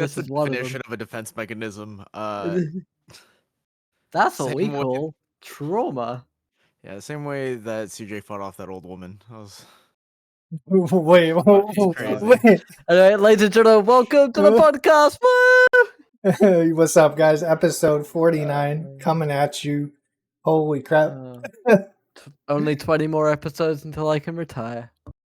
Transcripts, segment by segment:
That's This the is one of definition of a defense mechanism. them. That's what we Same way- call trauma. Yeah, the same way that CJ fought off that old woman. That was Wait, crazy. wait. All right, ladies and gentlemen, welcome to the podcast. Woo! What's up, guys? Episode 49 coming at you. Holy crap. Only 20 more episodes until I can retire.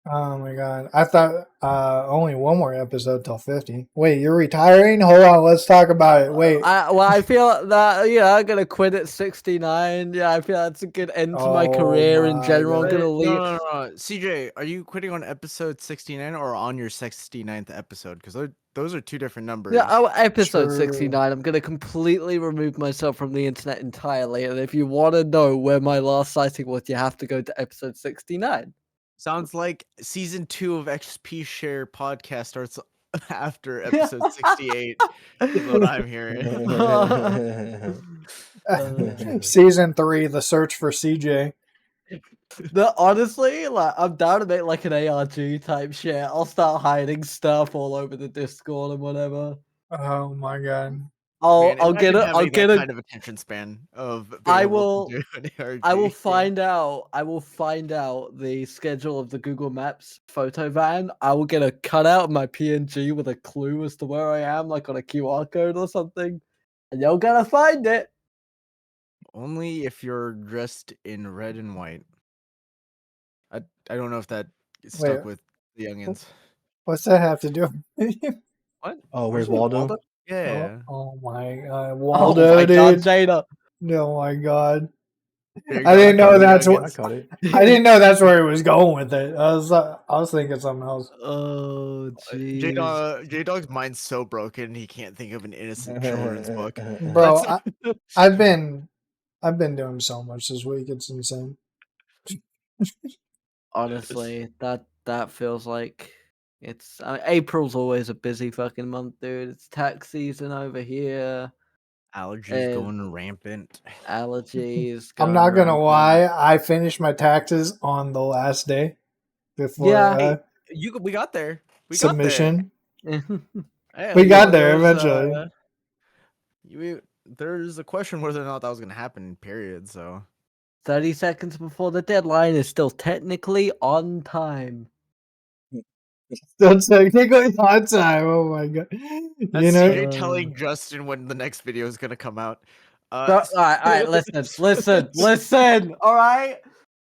Oh my god. I thought only one more episode till 50. Wait, you're retiring? Hold on, let's talk about it. Wait. I feel that, I'm going to quit at 69. Yeah, I feel that's a good end to my Oh career in my general. I'm God. going to leave. No. CJ, are you quitting on episode 69 or on your 69th episode? Because those are two different numbers. Yeah, episode True. 69. I'm going to completely remove myself from the internet entirely. And if you want to know where my last sighting was, you have to go to episode 69. Sounds like season 2 of XP Share podcast starts after episode 68. Is what I'm hearing. Season 3, The Search for CJ. Honestly, like I'm down to make like an ARG type shit. I'll start hiding stuff all over the Discord and whatever. Oh my god. I'll get it. I'll get that a. kind of attention span of being I able will. to do an ARG. I will find out. I will find out the schedule of the Google Maps photo van. I will get a cutout of my PNG with a clue as to where I am, like on a QR code or something, and you're gonna find it. Only if you're dressed in red and white. I don't know if that stuck with the youngins. What's that have to do? What? Oh, where's Waldo? Yeah. Oh my god. Oh Waldo, my dude. god, Jada. Oh my god. There you I go, didn't know that's youngins. what I caught it. I didn't know that's where he was going with it. I was thinking something else. Oh jeez. J Dog's mind's so broken he can't think of an innocent children's book. Bro, I've been doing so much this week. It's insane. Honestly, that feels like it's April's always a busy fucking month, dude. It's tax season over here. Allergies going rampant. Allergies. I'm not gonna lie. I finished my taxes on the last day before We got there. submission. Hey, We got there eventually. There's a question whether or not that was gonna happen. Period. So 30 seconds before the deadline is still technically on time. Still technically on time. Oh my god! That's CJ telling Justin when the next video is gonna come out. All right. Listen. All right.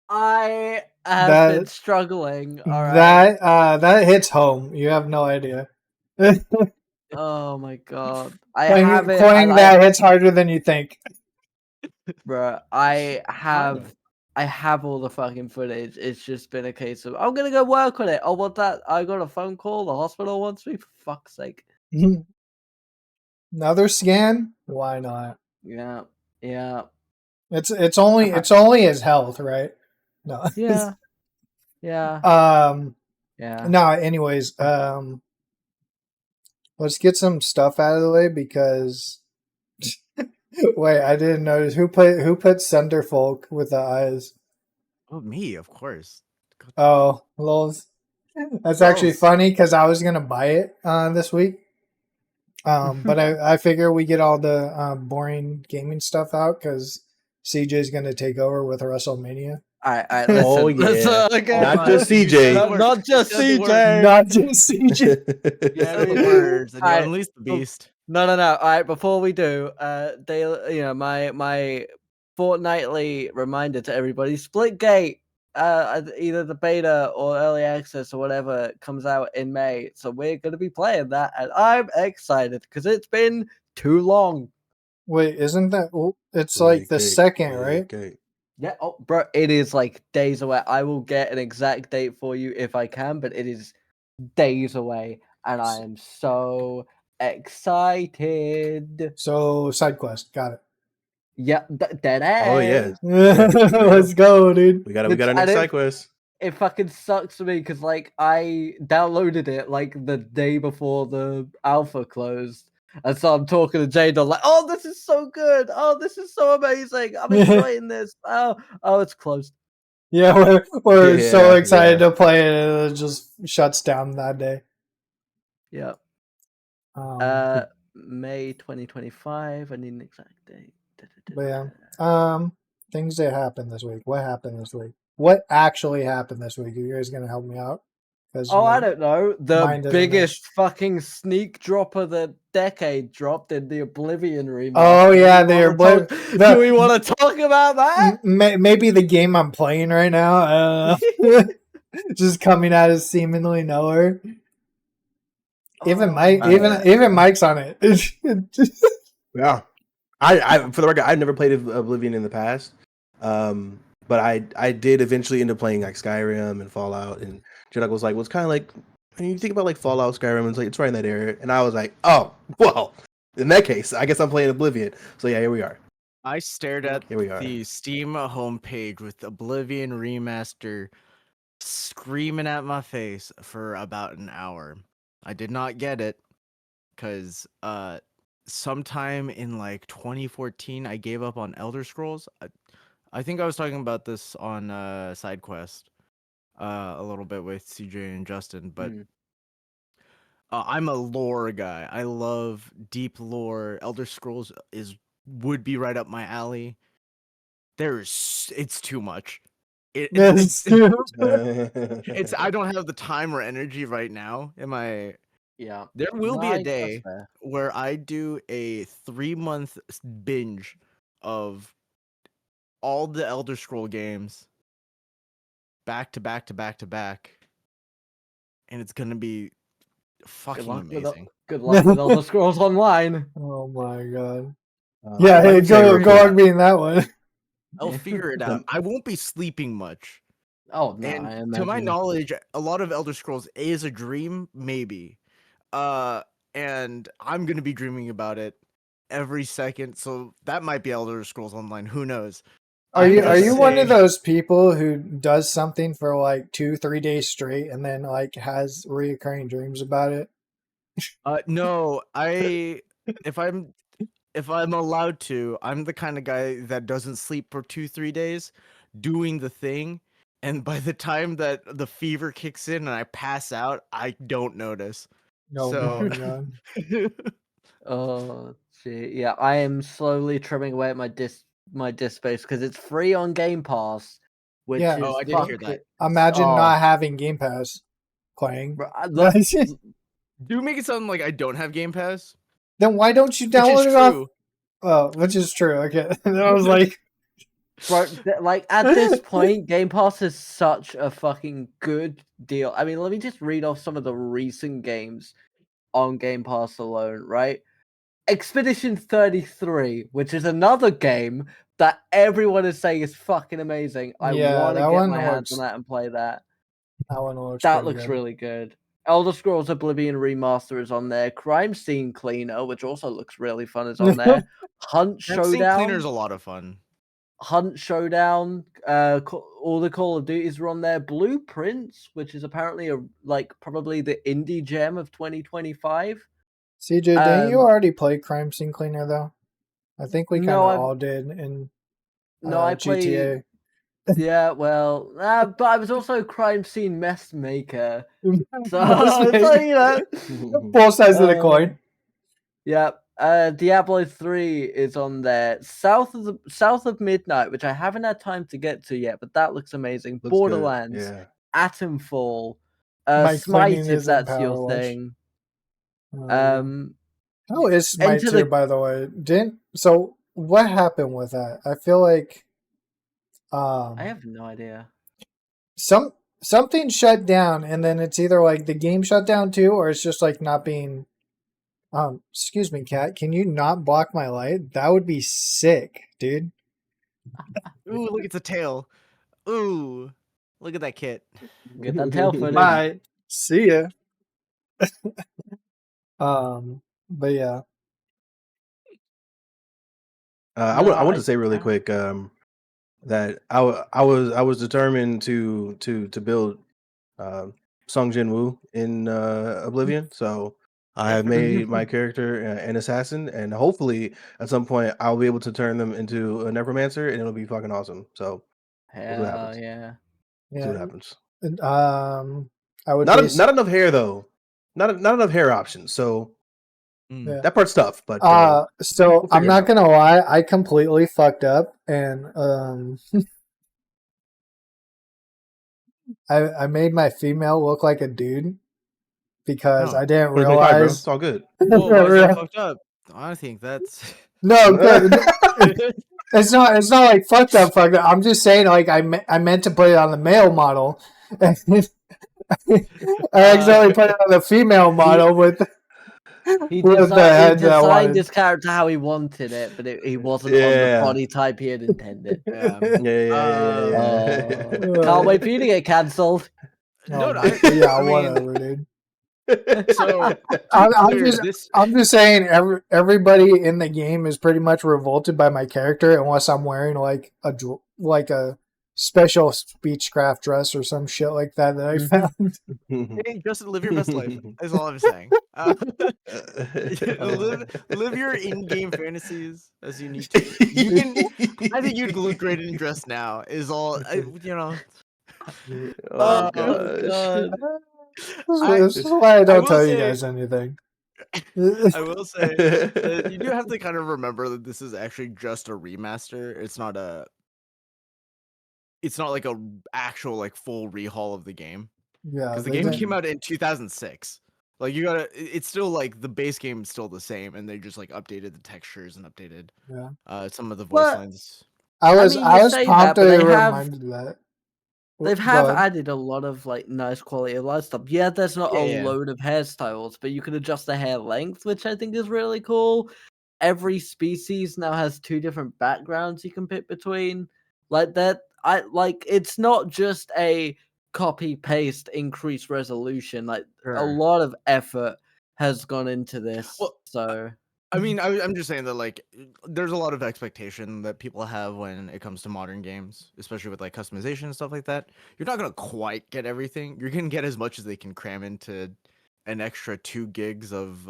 I have been struggling. All right. That hits home. You have no idea. Oh my god! That hits harder than you think. Bro, I have all the fucking footage. It's just been a case of I'm gonna go work on it. Oh, what's that? I got a phone call. The hospital wants me. For fuck's sake. Another scan? Why not? Yeah. It's only his health, right? No. Yeah. Yeah. Yeah. No. Anyways, let's get some stuff out of the way because. Wait, I didn't notice who put Sunderfolk with the eyes. Oh, me, of course. Oh, lols. That's actually funny because I was gonna buy it this week. But I figure we get all the boring gaming stuff out because CJ's gonna take over with WrestleMania. All right. Listen, oh yeah, not just CJ. Not just CJ. Not just CJ. Yeah, the words and unleash the beast. No. All right, before we do, my fortnightly reminder to everybody: Splitgate, either the beta or early access or whatever comes out in May. So we're gonna be playing that, and I'm excited because it's been too long. Wait, isn't that? It's like the second, right? Yeah, bro, it is like days away. I will get an exact date for you if I can, but it is days away, and I am so excited. So side quest, got it. Yeah, dead ass. Oh yeah, let's go, dude. We got our next side quest. It fucking sucks for me because like I downloaded it like the day before the alpha closed, and so I'm talking to Jada like, "Oh, this is so good! Oh, this is so amazing! I'm enjoying this! Oh, it's closed." Yeah, we're so excited to play it, and it just shuts down that day. Yeah. May 2025. I need an exact date. But yeah. Things that happened this week. What happened this week? What actually happened this week? Are you guys gonna help me out? Oh, I don't know. The mine doesn't biggest fucking sneak drop of the decade dropped in the Oblivion remaster. Oh yeah, Do we want to talk about that? Maybe the game I'm playing right now, just coming out of seemingly nowhere. Even Mike's on it. Yeah, I for the record, I've never played Oblivion in the past, but I did eventually end up playing like Skyrim and Fallout, and Jedok was like, "Well, it's kind of like when you think about like Fallout, Skyrim, it's like it's right in that area," and I was like, "Oh, well, in that case, I guess I'm playing Oblivion." So yeah, here we are. I stared at the Steam homepage with Oblivion Remaster screaming at my face for about an hour. I did not get it because sometime in like 2014 I gave up on Elder Scrolls. I think I was talking about this on SideQuest a little bit with CJ and Justin, but I'm a lore guy. I love deep lore. Elder Scrolls would be right up my alley. It's too much. It's I don't have the time or energy right now. Yeah. There will be a day where I do a 3-month binge of all the Elder Scroll games back to back to back to back, and it's gonna be fucking amazing. Good luck with Elder Scrolls Online. Oh my god. Yeah, go on being that one. I'll figure it out. I won't be sleeping much. Oh no! And to my knowledge, a lot of Elder Scrolls is a dream, maybe. And I'm gonna be dreaming about it every second, so that might be Elder Scrolls Online. Who knows? Are you one of those people who does something for like 2-3 days straight and then like has reoccurring dreams about it? No, if I'm allowed to, I'm the kind of guy that doesn't sleep for 2-3 days doing the thing, and by the time that the fever kicks in and I pass out, I don't notice. Oh my god. Oh gee, yeah, I am slowly trimming away at my disk space because it's free on Game Pass. Which is I did hear that. Imagine not having Game Pass playing. Do make it sound like I don't have Game Pass? Then why don't you download it off? Well, which is true. Okay, I was like, bro, like at this point, Game Pass is such a fucking good deal. I mean, let me just read off some of the recent games on Game Pass alone, right? Expedition 33, which is another game that everyone is saying is fucking amazing. I want to get my hands on that and play that. That looks really good. Elder Scrolls Oblivion Remaster is on there. Crime Scene Cleaner, which also looks really fun, is on there. Hunt Showdown. Scene Cleaner's a lot of fun. Hunt Showdown. All the Call of Duties are on there. Blueprints, which is apparently probably the indie gem of 2025. CJ, didn't you already play Crime Scene Cleaner though? I think we kind of all did in I GTA. Yeah, well, but I was also Crime Scene Mess Maker. So, both sides of the coin. Yeah. Diablo 3 is on there. South of Midnight, which I haven't had time to get to yet, but that looks amazing. Borderlands, Atomfall, Smite, if that's your thing. How is Smite 2, by the way? So what happened with that? I feel like I have no idea. Something shut down, and then it's either like the game shut down too, or it's just like not being. Excuse me, cat. Can you not block my light? That would be sick, dude. Ooh, look, it's a tail. Ooh, look at that kit. Get that tail footage. Bye. See ya. But yeah. I want to say really quick that I was determined to build Song Jin Woo in Oblivion, so I have made my character an assassin, and hopefully at some point I'll be able to turn them into a necromancer, and it'll be fucking awesome. So we'll see what happens. See what happens. I would not enough hair though, not enough hair options. So Yeah. That part's tough, but so we'll I'm figure it not out. gonna lie, I completely fucked up, and I made my female look like a dude because No. I didn't 2025, bro. realize. It's all good. Whoa, why is that fucked up? I think that's No, it's not. It's not like fucked up. Fucked up. I'm just saying, like I meant to put it on the male model, and I accidentally put it on the female model with He the head that I designed wanted. his character how he wanted it, but he wasn't on the Yeah. body type he had intended. yeah. Oh, can't wait for you to get cancelled. No, yeah, I mean, whatever, dude. so I'm just saying, everybody in the game is pretty much revolted by my character, unless I'm wearing like a special Speechcraft dress or some shit like that I found. Hey, Justin, live your best life. Is all I'm saying. Live your in-game fantasies as you need to. You can. I think you'd look great in dress now. Is all. Oh God. gosh. This is why I don't tell you say- guys anything. I will say that you do have to kind of remember that this is actually just a remaster. It's not like a actual like full rehaul of the game. Yeah, Because the game came out in 2006. Like it's still like the base game is still the same, and they just like updated the textures and updated some of the voice lines. I was say promptly that, but reminded of that. They have added a lot of like nice quality of life stuff. Yeah, there's not a load of hairstyles, but you can adjust the hair length, which I think is really cool. Every species now has 2 different backgrounds you can pick between. Like that, it's not just a copy paste increase resolution. Like a lot of effort has gone into this. Well, so I mean, I'm just saying that like there's a lot of expectation that people have when it comes to modern games, especially with like customization and stuff like that. You're not gonna quite get everything. You're gonna get as much as they can cram into an extra 2 gigs of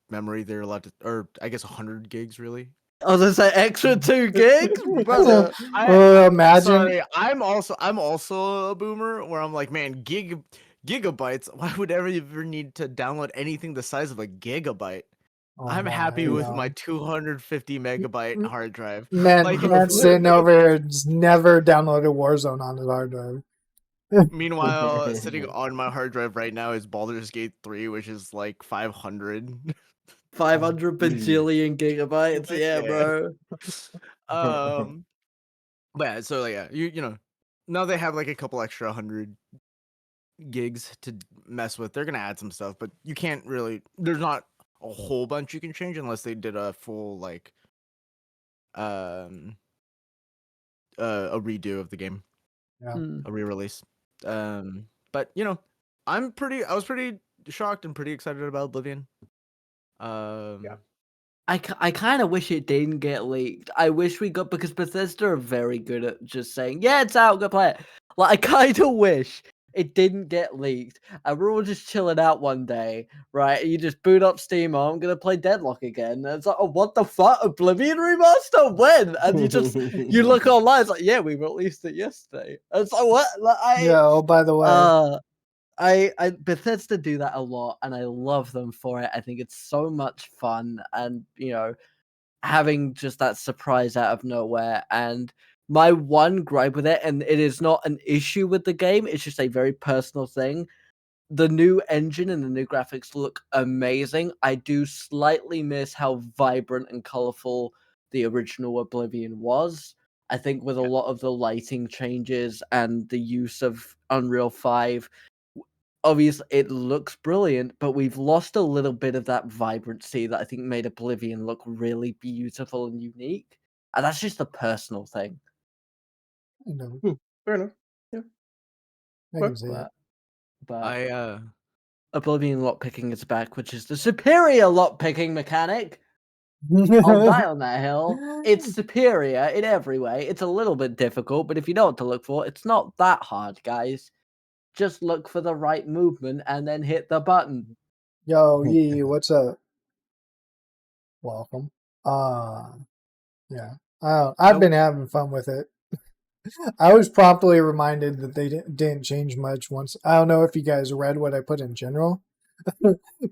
memory they're allowed to, or I guess 100 gigs really. I was gonna say extra 2 gigs, brother. Imagine. Sorry, I'm also a boomer where I'm like, man, gigabytes. Why would ever need to download anything the size of a gigabyte? I'm happy with my 250 megabyte hard drive. Man sitting over here has never downloaded Warzone on his hard drive. Meanwhile, sitting on my hard drive right now is Baldur's Gate 3, which is like 500. 500 bajillion gigabytes, yeah, bro. But yeah, so yeah, you know, now they have like a couple extra 100 gigs to mess with. They're gonna add some stuff, but you can't really. There's not a whole bunch you can change unless they did a full like a redo of the game, a re-release. But you know, I was pretty shocked and pretty excited about Oblivion. I kind of wish it didn't get leaked. I wish we got, because Bethesda are very good at just saying, yeah, it's out, go play it. Like, I kind of wish it didn't get leaked, and we're all just chilling out one day, right? You just boot up Steam, oh, I'm gonna play Deadlock again. And it's like, oh, what the fuck? Oblivion remaster? When? And you look online, it's like, yeah, we released it yesterday. And it's like, what? Like, by the way. I Bethesda do that a lot, and I love them for it. I think it's so much fun, and you know, having just that surprise out of nowhere. And my one gripe with it, and it is not an issue with the game, it's just a very personal thing. The new engine and the new graphics look amazing. I do slightly miss how vibrant and colorful the original Oblivion was. I think with a lot of the lighting changes and the use of Unreal 5, obviously it looks brilliant, but we've lost a little bit of that vibrancy that I think made Oblivion look really beautiful and unique. And that's just a personal thing. Fair enough. Yeah. I can see it. But Oblivion lockpicking is back, which is the superior lockpicking mechanic. I'll die on that hill. It's superior in every way. It's a little bit difficult, but if you know what to look for, it's not that hard, guys. Just look for the right movement and then hit the button. Yo, Yee, what's up? Welcome. Yeah. I've been having fun with it. I was promptly reminded that they didn't change much once. I don't know if you guys read what I put in general,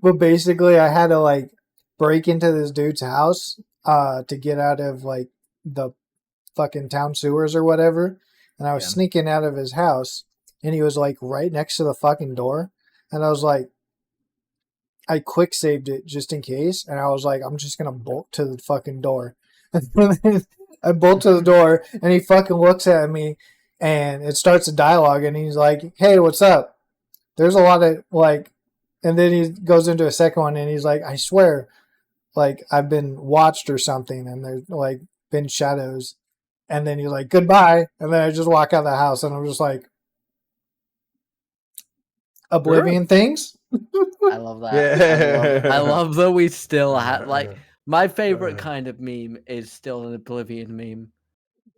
but basically I had to like break into this dude's house to get out of like the fucking town sewers or whatever. And I was sneaking out of his house, and he was like right next to the fucking door. And I was like, I quick saved it just in case, and I was like, I'm just gonna bolt to the fucking door. I bolt to the door, and he fucking looks at me, and it starts a dialogue, and he's like, "Hey, what's up?" There's a lot of like, and then he goes into a second one, and he's like, "I swear, like I've been watched or something, and there's like been shadows." And then he's like, "Goodbye," and then I just walk out of the house, and I'm just like, Oblivion things. I love that. I love that we still have like my favorite kind of meme is still an Oblivion meme.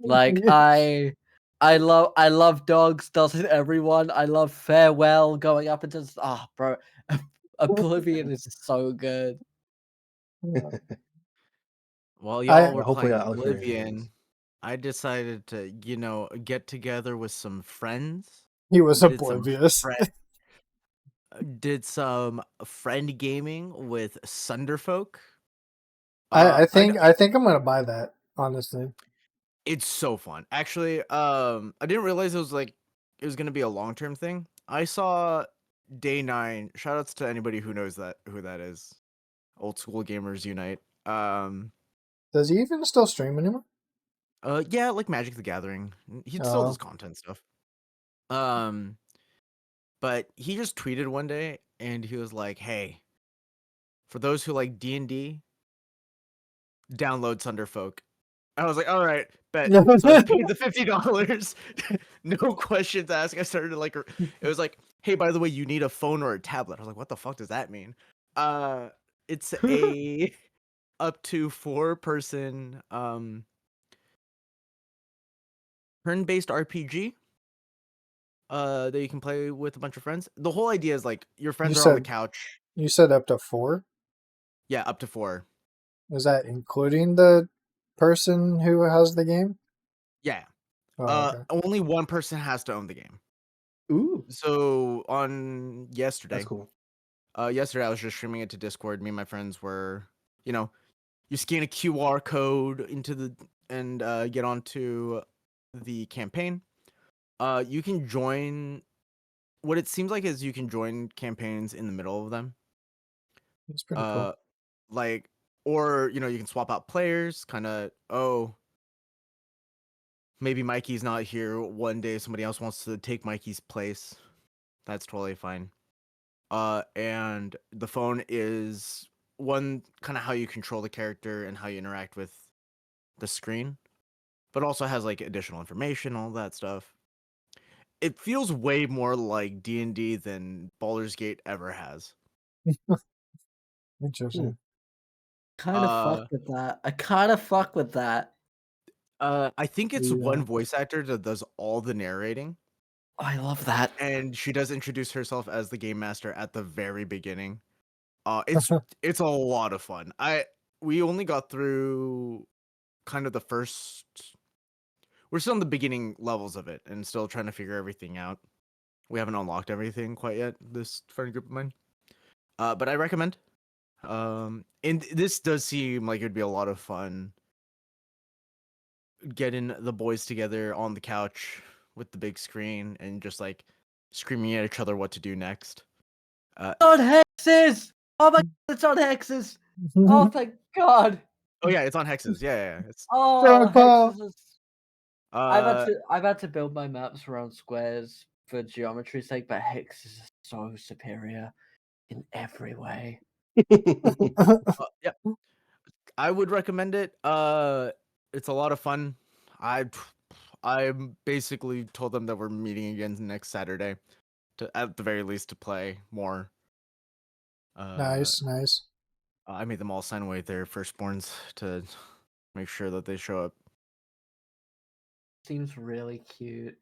Like I love dogs, doesn't everyone? I love farewell going up and just bro. Oblivion is so good. While y'all were hopefully playing I'll experience it. Oblivion, I decided to, get together with some friends. He was Did some oblivious. did some friend gaming with Sunderfolk. I think I'm gonna buy that, honestly. It's so fun. Actually, I didn't realize it was gonna be a long-term thing. I saw Day 9. Shout outs to anybody who knows who that is. Old School Gamers Unite. Does he even still stream anymore? Yeah, like Magic the Gathering. He still does content stuff. But he just tweeted one day and he was like, "Hey, for those who like D&D, download Sunderfolk." I was like, "All right, bet." So I paid the $50. No questions asked. I started to it was like, "Hey, by the way, you need a phone or a tablet." I was like, "What the fuck does that mean?" It's a up to 4-person turn-based RPG that you can play with a bunch of friends. The whole idea is like your friends are on the couch. You said up to 4? Yeah, up to 4. Is that including the person who has the game? Yeah. Okay. Only one person has to own the game. Ooh. So on yesterday, That's cool. Yesterday I was just streaming it to Discord. Me and my friends were, you scan a QR code and get onto the campaign. You can join. What it seems like is you can join campaigns in the middle of them. That's pretty cool. Or you can swap out players. Kind of, maybe Mikey's not here one day. Somebody else wants to take Mikey's place. That's totally fine. And the phone is one kind of how you control the character and how you interact with the screen, but also has like additional information, all that stuff. It feels way more like D&D than Baldur's Gate ever has. Interesting. Kind of fuck with that. I kind of fuck with that. I think it's one voice actor that does all the narrating. Oh, I love that. And she does introduce herself as the game master at the very beginning. It's a lot of fun. We only got through kind of the first. We're still in the beginning levels of it and still trying to figure everything out. We haven't unlocked everything quite yet. This friend group of mine, but I recommend. And this does seem like it'd be a lot of fun. Getting the boys together on the couch with the big screen and just like screaming at each other what to do next. On hexes! Oh my god, it's on hexes! Oh thank god! Oh yeah, it's on hexes. Yeah. It's hexes is... I've had to build my maps around squares for geometry's sake, but hexes is so superior in every way. Yeah, I would recommend it. It's a lot of fun. I basically told them that we're meeting again next Saturday, at the very least, to play more. Nice. I made them all sign away their firstborns to make sure that they show up. Seems really cute.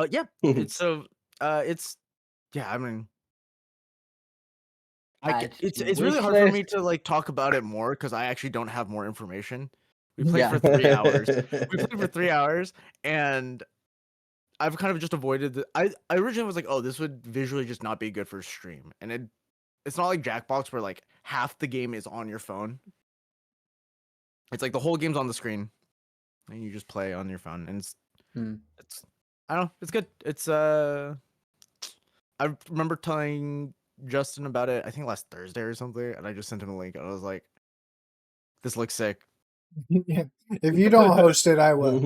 Yeah. It's yeah. I mean, it's really hard for me to like talk about it more because I actually don't have more information. We played for 3 hours. We played for 3 hours, and I've kind of just avoided I originally was like, oh, this would visually just not be good for stream, and it's not like Jackbox where like half the game is on your phone. It's like the whole game's on the screen, and you just play on your phone, and it's I don't know, it's good. It's I remember telling Justin about it, I think last Thursday or something, and I just sent him a link, and I was like, "This looks sick." Yeah. If you don't host it, I will.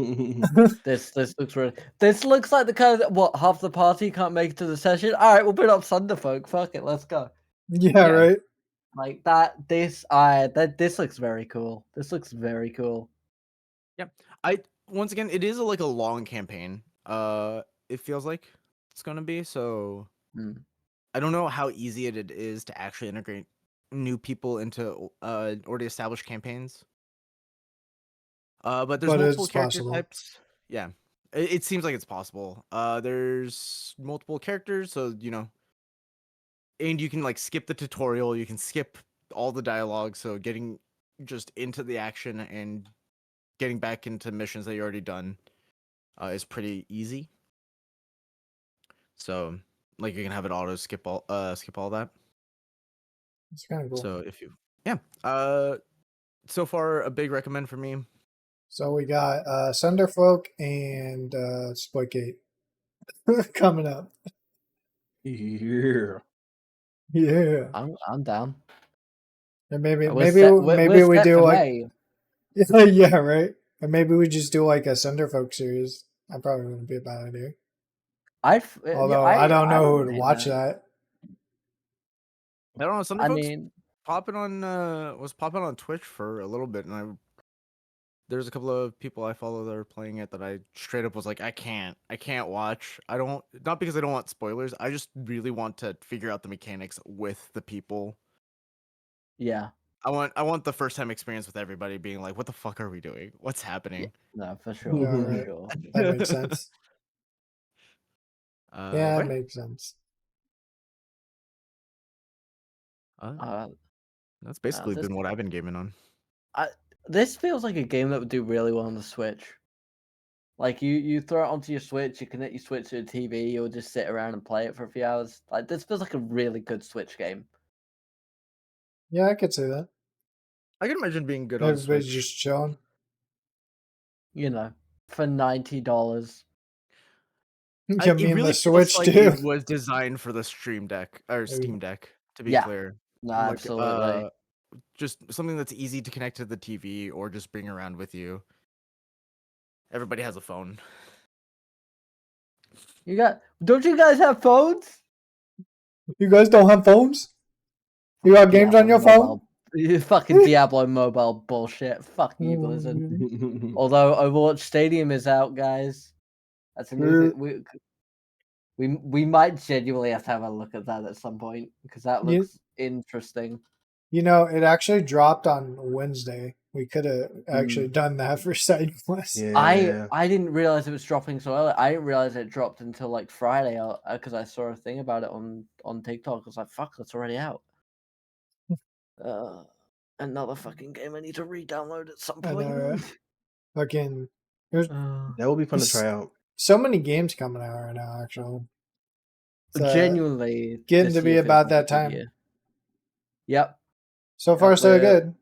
This looks really. This looks like the kind of what half the party can't make it to the session. All right, we'll put up Sunderfolk. Fuck it, let's go. Yeah, right. Like that. This looks very cool. This looks very cool. Yeah, once again, it is like a long campaign. It feels like it's gonna be so. I don't know how easy it is to actually integrate new people into already established campaigns. But there's multiple character types. Yeah, it seems like it's possible. There's multiple characters, so and you can like skip the tutorial. You can skip all the dialogue. So getting just into the action and getting back into missions that you already done is pretty easy. So like you can have it auto skip all that. It's kind of cool. So if you so far a big recommend for me. So we got Sunderfolk and Splitgate coming up. Yeah. Yeah. I'm down. And maybe we're we set do for like May. yeah, right. And maybe we just do like a Sunderfolk series. That probably wouldn't be a bad idea. Although I don't know who would watch that. I don't know. I mean, was popping on Twitch for a little bit, and there's a couple of people I follow that are playing it that I straight up was like, I can't watch. I don't, not because I don't want spoilers. I just really want to figure out the mechanics with the people. Yeah. I want the first time experience with everybody being like, what the fuck are we doing? What's happening? Yeah, no, for sure. Yeah, For right. sure. That makes sense. Yeah, it Right? makes sense. That's basically been what I've been gaming on. This feels like a game that would do really well on the Switch. Like you throw it onto your Switch, you connect your Switch to the TV, you'll just sit around and play it for a few hours. Like this feels like a really good Switch game. Yeah, I could say that. I can imagine being good on Switch. Everybody's just chilling. For $90. Yeah, me it and really the feels Switch like too. it was designed for the Stream Deck or Steam Deck. To be clear, No, absolutely. Just something that's easy to connect to the TV or just bring around with you. Everybody has a phone. Don't you guys have phones? You guys don't have phones? You got games on your phone? You fucking Diablo mobile bullshit. Fuck you, Blizzard. Although Overwatch Stadium is out, guys. That's a new thing. We might genuinely have to have a look at that at some point because that looks interesting. It actually dropped on Wednesday. We could have actually done that for SideQuest. Yeah. I didn't realize it was dropping so early. I didn't realize it dropped until like Friday because I saw a thing about it on TikTok. I was like, fuck, that's already out. Another fucking game I need to re-download at some point. I know, right? Fucking, that would be fun to try out. So many games coming out right now, actually. Genuinely getting to be about that time. Year. Yep. So far, so good.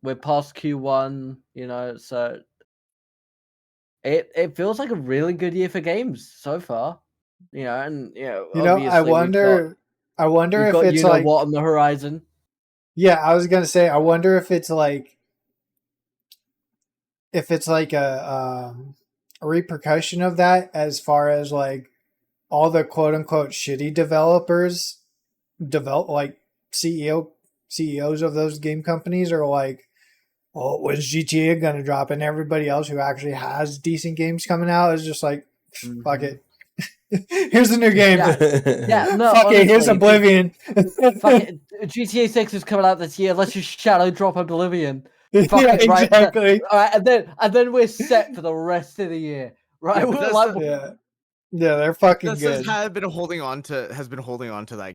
We're past Q1, so it feels like a really good year for games so far. I wonder if got, it's like what on the horizon. Yeah, I was gonna say, I wonder if it's like a repercussion of that, as far as like all the quote unquote shitty developers like CEOs of those game companies are like, well, when's GTA gonna drop? And everybody else who actually has decent games coming out is just like, fuck it. Here's the new game. Yeah, no, fuck honestly, it. Here's Oblivion. Fuck it. GTA 6 is coming out this year. Let's just shadow drop Oblivion. Fuck yeah, it, right? exactly. All right, and then we're set for the rest of the year, right? Yeah, they're fucking good. Has been holding on to that.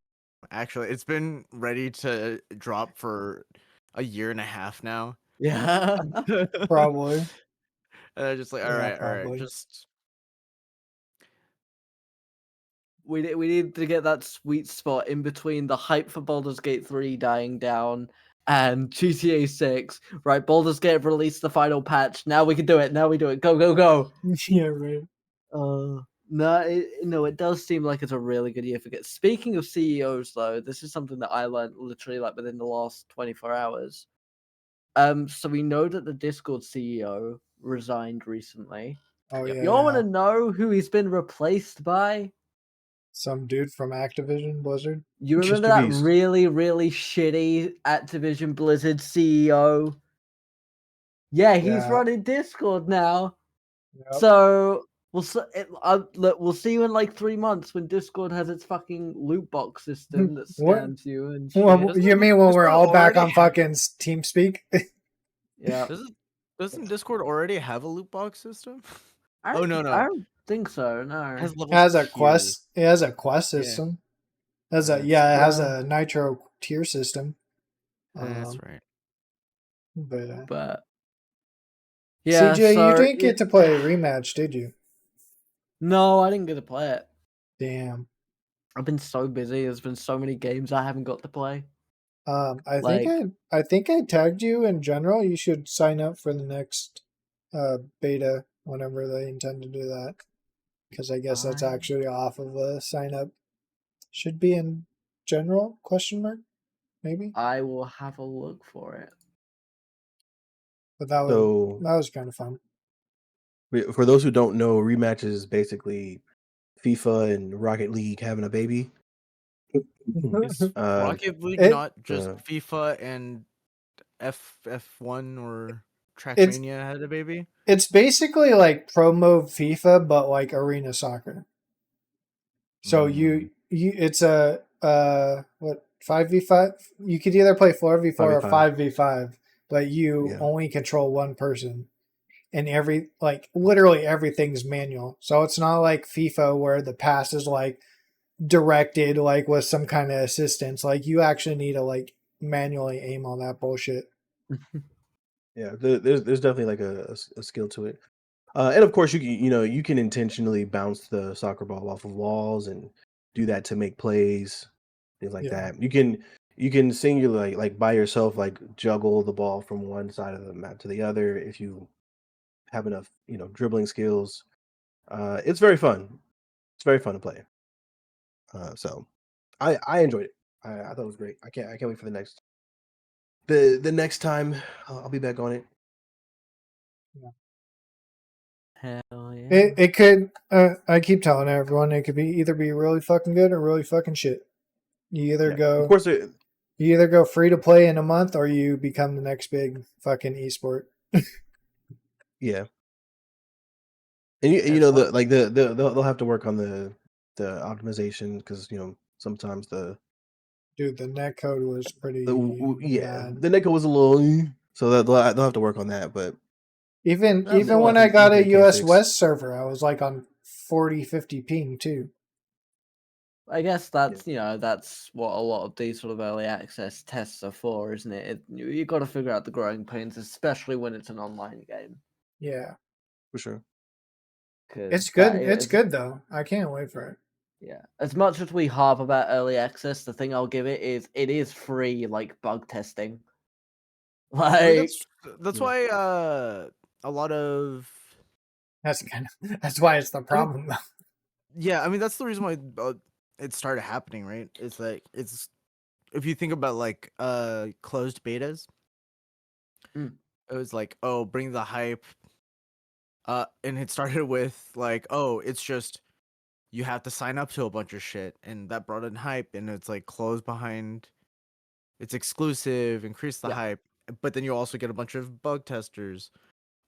Actually, it's been ready to drop for a year and a half now. Yeah, probably. Just like, all right, just we need to get that sweet spot in between the hype for Baldur's Gate 3 dying down and GTA 6. Right, Baldur's Gate released the final patch. Now we can do it. Now we do it. Go, go, go. Yeah, right. No, it does seem like it's a really good year for it. Speaking of CEOs, though, this is something that I learned literally like within the last 24 hours. So we know that the Discord CEO resigned recently. Oh Yep. yeah. Y'all want to know who he's been replaced by? Some dude from Activision Blizzard. You remember Mr. that Beast. really, really shitty Activision Blizzard CEO? Yeah, he's Yeah. running Discord now. Yep. So look, we'll see you in like 3 months when Discord has its fucking loot box system that What? scams you and shit. Well, you mean when we're Discord all back already on fucking TeamSpeak? Yeah. Doesn't Discord already have a loot box system? I Oh, don't, no. I don't think so. It No. has It level has a tier. quest. It has a quest Yeah. system. It has That's- it has a Nitro tier system. That's right. But Yeah. CJ, so you didn't get to play Rematch, did you? No, I didn't get to play it. Damn. I've been so busy. There's been so many games I haven't got to play. I think I tagged you in general. You should sign up for the next beta whenever they intend to do that, because I guess that's actually off of the sign up. Should be in general ? Maybe. I will have a look for it. But that was kind of fun. For those who don't know, Rematch is basically FIFA and Rocket League having a baby. Is Rocket League it- not just FIFA and F1 or Trackmania had a baby? It's basically like Pro Mode FIFA, but like arena soccer. So it's a what 5v5? You could either play 4v4 or 5v5, but you only control one person. And literally everything's manual. So it's not like FIFA where the pass is like directed like with some kind of assistance. Like you actually need to like manually aim on that bullshit. Yeah, there's definitely like a skill to it. And of course you can intentionally bounce the soccer ball off of walls and do that to make plays, things like that. You can singularly like by yourself like juggle the ball from one side of the map to the other if you have enough, dribbling skills. It's very fun. It's very fun to play. So I enjoyed it. I thought it was great. I can't wait for the next time I'll be back on it. Hell yeah. It could. I keep telling everyone it could either be really fucking good or really fucking shit. You either go. Of course, you either go free to play in a month or you become the next big fucking esport. Yeah. And they'll have to work on the optimization because sometimes the netcode was pretty bad. the netcode was a little so that they'll have to work on that. But even Well, when I got a nothing US fix. West server, I was like on 40-50 ping too. I guess that's that's what a lot of these sort of early access tests are for, isn't it? You got to figure out the growing pains, especially when it's an online game. Yeah, For sure. it's good. It's good though. I can't wait for it. Yeah, as much as we harp about early access, the thing I'll give it is free, like bug testing. I mean, Like that's why a lot of That's why it's the problem. yeah, I mean that's the reason why it started happening, right? It's like if you think about like closed betas, it was like, oh, bring the hype, and it started with like, oh, it's just you have to sign up to a bunch of shit, and that brought in hype, and it's like closed behind, it's exclusive, increase the hype, but then you also get a bunch of bug testers,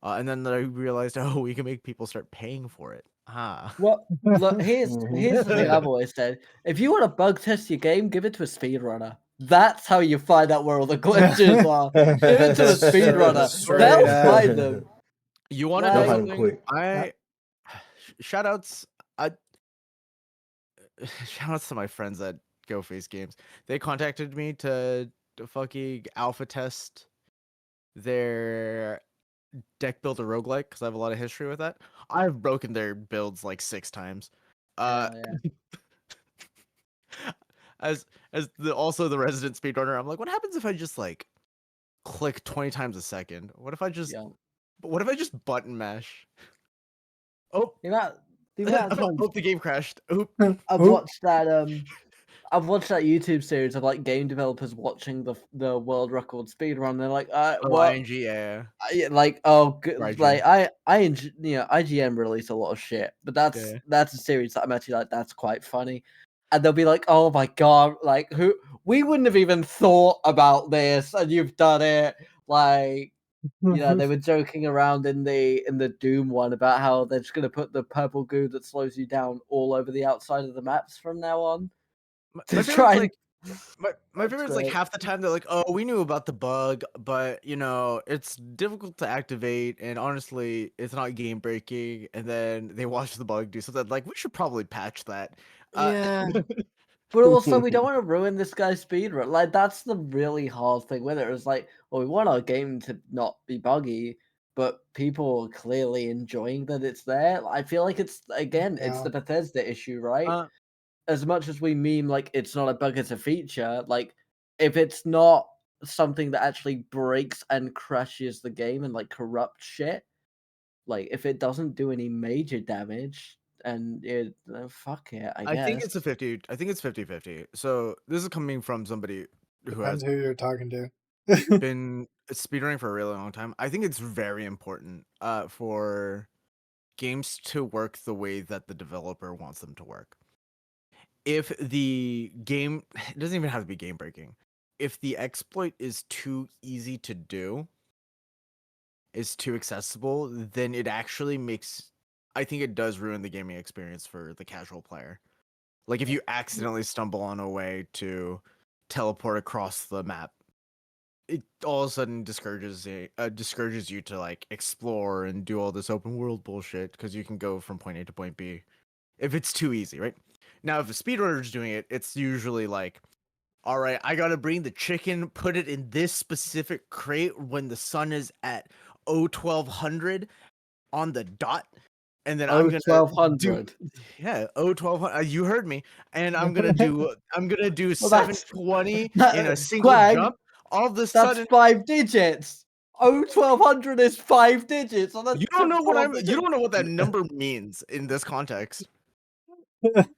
and then I realized, oh, we can make people start paying for it. Well, look, here's the thing I've always said: if you want to bug test your game, give it to a speedrunner. That's how you find out where all the glitches are. Give it to a speedrunner. They'll find them. You want to know find them something? quick. Shoutouts. Shoutouts to my friends at Go Face Games. They contacted me to fucking alpha test their deck builder roguelike because I have a lot of history with that. I've broken their builds like 6 times. Hell yeah. as also the resident speedrunner, I'm like, what happens if I just like click 20 times a second? What if I just button mash? Oh, The amount of times the game crashed. Oop. I've watched that YouTube series of like game developers watching the world record speedrun. They're like, what? ING, yeah. Like, Right, like IGN release a lot of shit, but that's a series that I'm actually like, that's quite funny. And they'll be like, oh my god, like we wouldn't have even thought about this, and you've done it. Like, they were joking around in the Doom one about how they're just gonna put the purple goo that slows you down all over the outside of the maps from now on. My favorite's like my favorite is like half the time they're like, oh, we knew about the bug, but it's difficult to activate, and honestly, it's not game breaking. And then they watch the bug do something like, we should probably patch that. Yeah. But also, we don't want to ruin this guy's speedrun. Like, that's the really hard thing with it. It's like, well, we want our game to not be buggy, but people are clearly enjoying that it's there. I feel like it's the Bethesda issue, right? As much as we meme like it's not a bug, it's a feature. Like, if it's not something that actually breaks and crashes the game and like corrupts shit, like if it doesn't do any major damage, and fuck it, I guess. I think it's 50-50. So this is coming from somebody who has who you're talking to. been speedrunning for a really long time. I think it's very important for games to work the way that the developer wants them to work. If the game, it doesn't even have to be game breaking. If the exploit is too easy to do, is too accessible, then it actually I think it does ruin the gaming experience for the casual player. Like if you accidentally stumble on a way to teleport across the map, it all of a sudden discourages you to like explore and do all this open world bullshit, because you can go from point A to point B if it's too easy, right? Now, if a speedrunner's doing it, it's usually like, all right, I gotta bring the chicken, put it in this specific crate when the sun is at 1200 on the dot, and then I'm gonna 1200. do 1200. You heard me, and I'm gonna do 720 in a single jump. All of a sudden, that's 5 digits. 1200 is 5 digits. So that's you don't know what that number means in this context. But it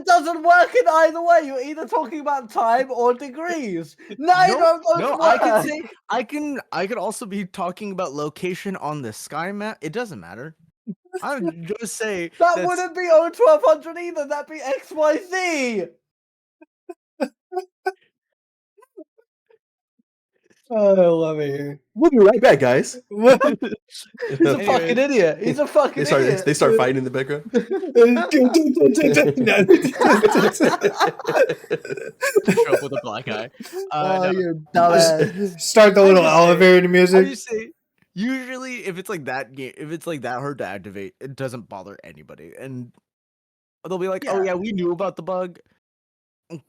doesn't work in either way. You're either talking about time or degrees. Neither of those work. I could also be talking about location on the sky map. It doesn't matter. I would just say that wouldn't be 1200 either. That'd be XYZ. Oh, I love it here. We'll be right back, guys. He's a fucking idiot. He's a fucking idiot. They start fighting in the background. Show up with a black eye. You dumbass. Start the little elevator music. I just say, usually, if it's like that hard to activate, it doesn't bother anybody, and they'll be like, "Oh yeah, we knew about the bug.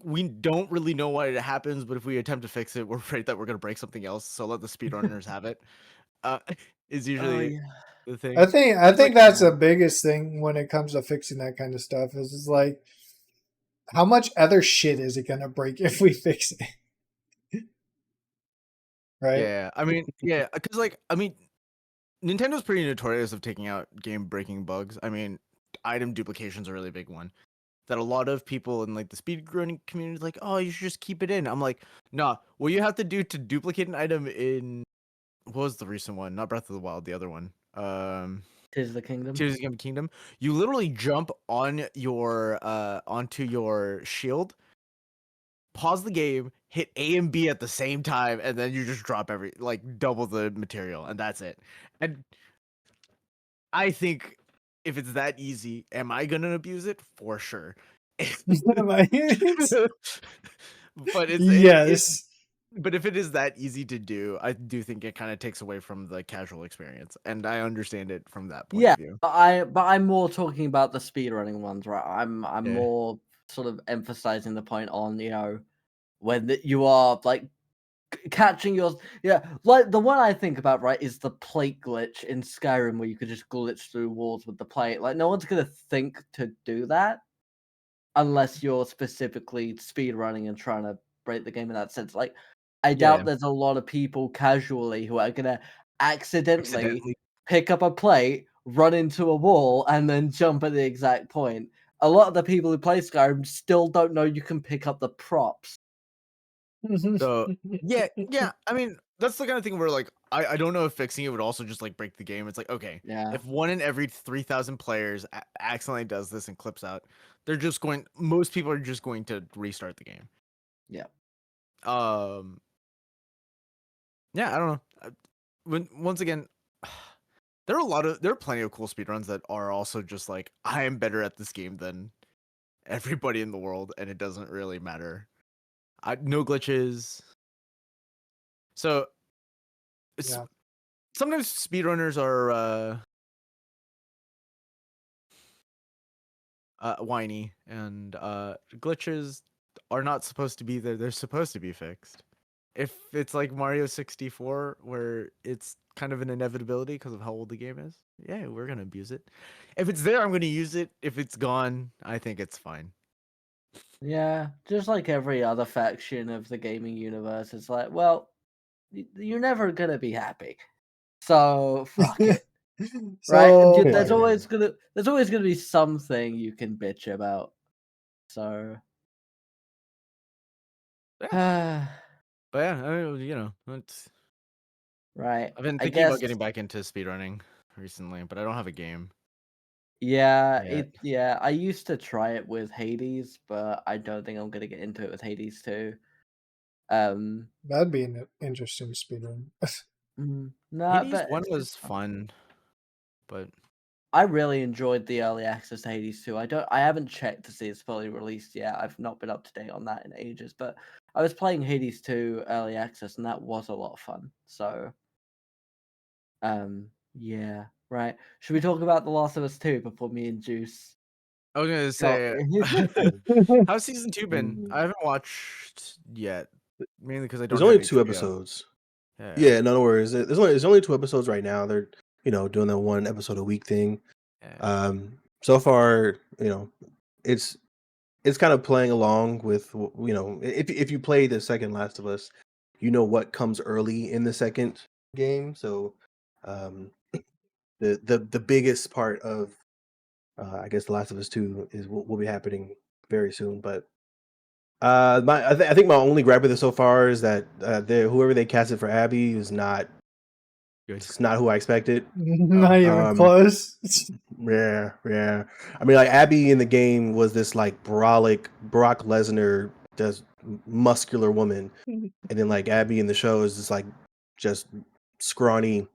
We don't really know why it happens, but if we attempt to fix it, we're afraid that we're gonna break something else. So let the speedrunners have it." Is usually the thing. I think that's the biggest thing when it comes to fixing that kind of stuff. Is like, how much other shit is it gonna break if we fix it? Right? Yeah, I mean, because Nintendo's pretty notorious of taking out game-breaking bugs. I mean, item duplication is a really big one that a lot of people in like the speedrunning community is like, oh, you should just keep it in. I'm like, nah. What you have to do to duplicate an item in, what was the recent one? Not Breath of the Wild, the other one. Tears of the Kingdom. Tears of the Kingdom. You literally jump on your onto your shield, pause the game, hit A and B at the same time, and then you just drop double the material, and that's it. And I think if it's that easy, am I gonna abuse it? For sure. But yes. But if it is that easy to do, I do think it kind of takes away from the casual experience, and I understand it from that point of view. But I'm more talking about the speedrunning ones, right? I'm more sort of emphasizing the point on when you are like catching your like the one I think about, right, is the plate glitch in Skyrim, where you could just glitch through walls with the plate. Like, no one's gonna think to do that. unless you're specifically speedrunning and trying to break the game in that sense. Like, I Yeah. doubt there's a lot of people casually who are gonna accidentally Accidentally. pick up a plate, run into a wall, and then jump at the exact point. A lot of the people who play Skyrim still don't know you can pick up the props. So yeah. I mean, that's the kind of thing where like I don't know if fixing it would also just like break the game. It's like, okay, Yeah. if 1 in every 3,000 players accidentally does this and clips out, most people are just going to restart the game. Yeah. Yeah, I don't know. Once again, there are plenty of cool speedruns that are also just like, I am better at this game than everybody in the world, and it doesn't really matter. No glitches. So it's Yeah. sometimes speedrunners are whiny, and glitches are not supposed to be there. They're supposed to be fixed. If it's like Mario 64, where it's kind of an inevitability because of how old the game is, yeah, we're gonna abuse it. If it's there, I'm gonna use it. If it's gone, I think it's fine. Yeah, just like every other faction of the gaming universe, it's like, well, you're never gonna be happy, so fuck it, right? So There's Yeah. always gonna be something you can bitch about. So, But yeah, right, I've been I thinking about guess, getting back into speedrunning recently, but I don't have a game yeah, yet. I used to try it with Hades, but I don't think I'm gonna get into it with Hades too. that'd be an interesting speedrun. No, Hades but 1 it's was fun. fun, but I really enjoyed the early access to Hades 2. I haven't checked to see it's fully released yet. I've not been up to date on that in ages, but I was playing Hades 2 early access and that was a lot of fun. So, yeah, right. Should we talk about The Last of Us 2 before me and Juice I was gonna go? say, how's season 2 been? I haven't watched yet, mainly because I There's don't have only 2 HBO. episodes. Yeah. Yeah, no worries. There's only 2 episodes right now. They're doing the 1 episode a week thing. Yeah. So far, it's kind of playing along with if you play the second Last of Us, you know what comes early in the second game. So um, the biggest part of I guess The Last of Us 2 is will be happening very soon. But I think my only gripe with it so far is that whoever they casted for Abby is not Good. it's not who I expected. Not even Um, close. yeah. I mean, like Abby in the game was this like brolic Brock Lesnar, just muscular woman, and then like Abby in the show is this like just scrawny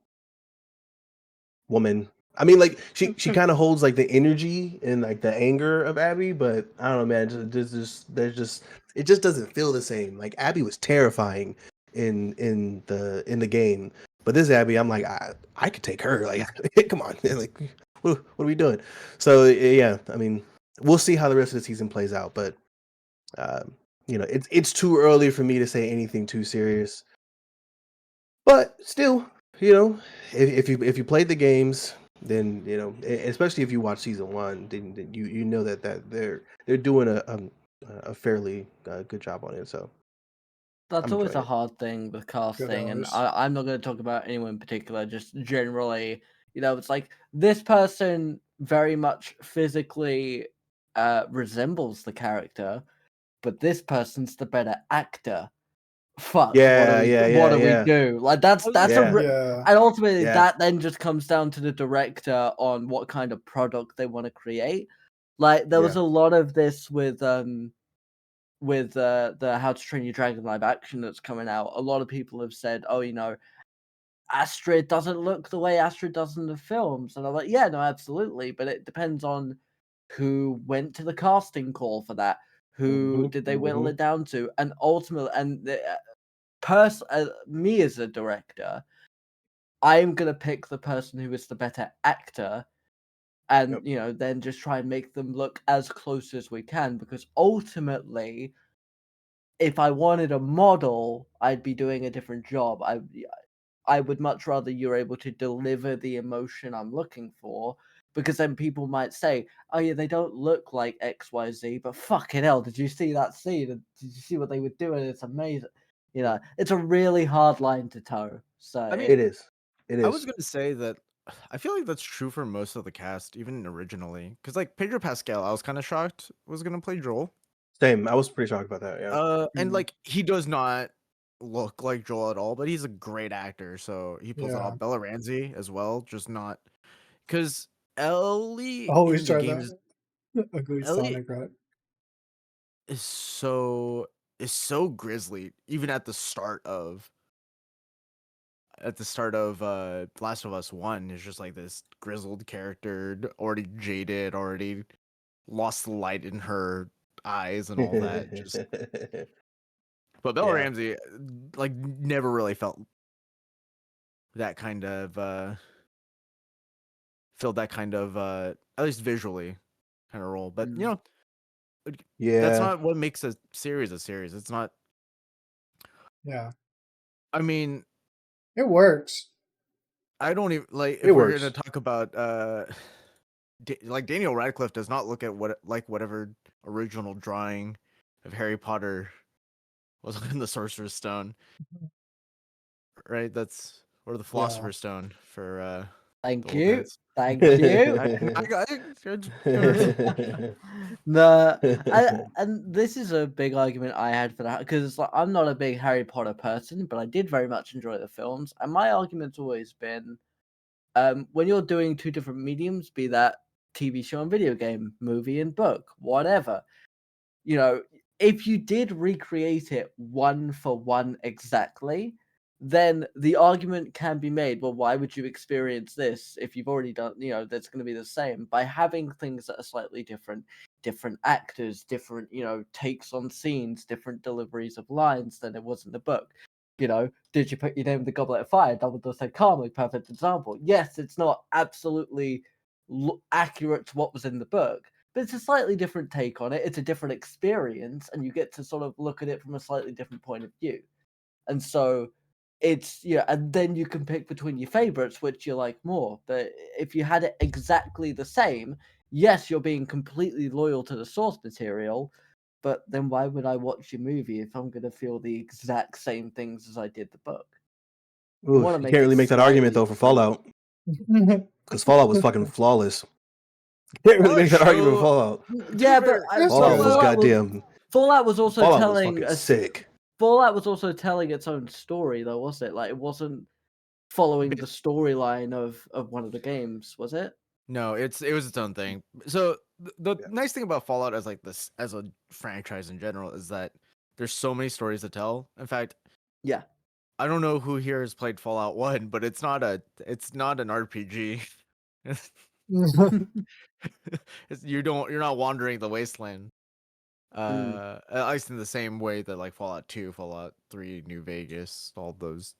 woman. I mean, like she kind of holds like the energy and like the anger of Abby, but I don't know, man. It just doesn't feel the same. Like Abby was terrifying in the game, but this Abby, I'm like I could take her. Like, come on, like what are we doing? So yeah, I mean, we'll see how the rest of the season plays out, but it's too early for me to say anything too serious. But still, if you played the games, then especially if you watch season 1, then you know that they're doing a fairly good job on it. So That's I'm always enjoying a it. hard thing with Good casting, and hours. I'm not going to talk about anyone in particular, just generally, it's like this person very much physically resembles the character, but this person's the better actor. Fuck, Yeah, yeah, what yeah, do we yeah, do? Like that's yeah, Yeah. and ultimately yeah, that then just comes down to the director on what kind of product they want to create. Like there was yeah. a lot of this with the How to Train Your Dragon live action that's coming out. A lot of people have said, "Oh, Astrid doesn't look the way Astrid does in the films," and I'm like, "Yeah, no, absolutely, but it depends on who went to the casting call for that, who Hmm. did they whittle Hmm. it down to, and ultimately, and me as a director, I'm gonna pick the person who is the better actor." And Yep. then just try and make them look as close as we can, because ultimately, if I wanted a model, I'd be doing a different job. I would much rather you're able to deliver the emotion I'm looking for because then people might say, "Oh yeah, they don't look like XYZ," but fucking hell, did you see that scene? Did you see what they were doing? It's amazing. It's a really hard line to toe. So I mean, It is. It I was is. gonna say that I feel like that's true for most of the cast, even originally. Because like Pedro Pascal, I was kind of shocked was gonna play Joel. Same. I was pretty shocked about that. Yeah. And like he does not look like Joel at all, but he's a great actor, so he pulls it Yeah. off. Bella Ramsey as well, just not because Ellie Always in the try games. that ugly Ellie Sonic right. is so grisly, even at the start of Last of Us 1 is just like this grizzled character, already jaded, already lost the light in her eyes and all that. Just but Bella Yeah. Ramsey like never really felt that kind of at least visually kind of role. But that's Yeah. not what makes a series a series. It's not. Yeah. I mean, It works. I don't even like It if we're works. gonna talk about like Daniel Radcliffe does not look at whatever original drawing of Harry Potter was in the Sorcerer's Stone, right? That's or the Yeah. Philosopher's Stone for thank the old you, heads. thank you. I got it. No, and this is a big argument I had for that because like, I'm not a big Harry Potter person, but I did very much enjoy the films. And my argument's always been, when you're doing two different mediums, be that TV show and video game, movie and book, whatever, if you did recreate it one for one exactly, then the argument can be made, well, why would you experience this if you've already done, that's going to be the same by having things that are slightly different actors, different, takes on scenes, different deliveries of lines than it was in the book. Did you put your name in the Goblet of Fire? Dumbledore said calmly, perfect example. Yes, it's not absolutely accurate to what was in the book, but it's a slightly different take on it. It's a different experience, and you get to sort of look at it from a slightly different point of view. And so and then you can pick between your favorites, which you like more. But if you had it exactly the same, yes, you're being completely loyal to the source material, but then why would I watch your movie if I'm going to feel the exact same things as I did the book? You Ooh, want to you make can't it really make that argument slightly though for different. Fallout because Fallout was fucking flawless. You can't really make that argument for Fallout. Yeah, but Yes, Fallout it was is. goddamn. Fallout was also Fallout was telling fucking us. sick. Fallout was also telling its own story, though, was it? Like, it wasn't following the storyline of one of the games, was it? No, it was its own thing. So the Yeah. nice thing about Fallout as like this as a franchise in general is that there's so many stories to tell. In fact, Yeah. I don't know who here has played Fallout 1, but it's not an RPG. You're not wandering the wasteland. At least in the same way that like Fallout 2, Fallout 3, New Vegas, all those.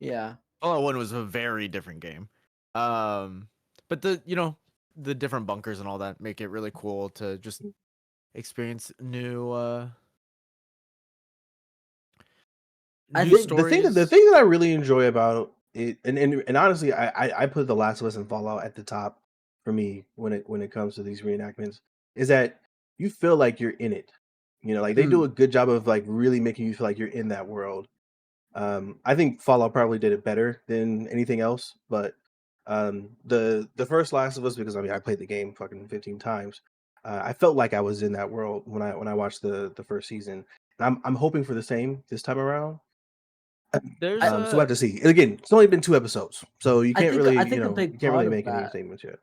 Yeah. Fallout 1 was a very different game. But the different bunkers and all that make it really cool to just experience new I new think The thing stories. that I really enjoy about it, and honestly, I put The Last of Us and Fallout at the top for me when it comes to these reenactments, is that you feel like you're in it. Like they do a good job of like really making you feel like you're in that world. I think Fallout probably did it better than anything else, but the first Last of Us, because I mean I played the game fucking 15 times. I felt like I was in that world when I watched the first season. And I'm hoping for the same this time around. There's I, So we'll have to see. And again, it's only been 2 episodes, so you I can't think really, I think a big you can't part really of make any that statements yet.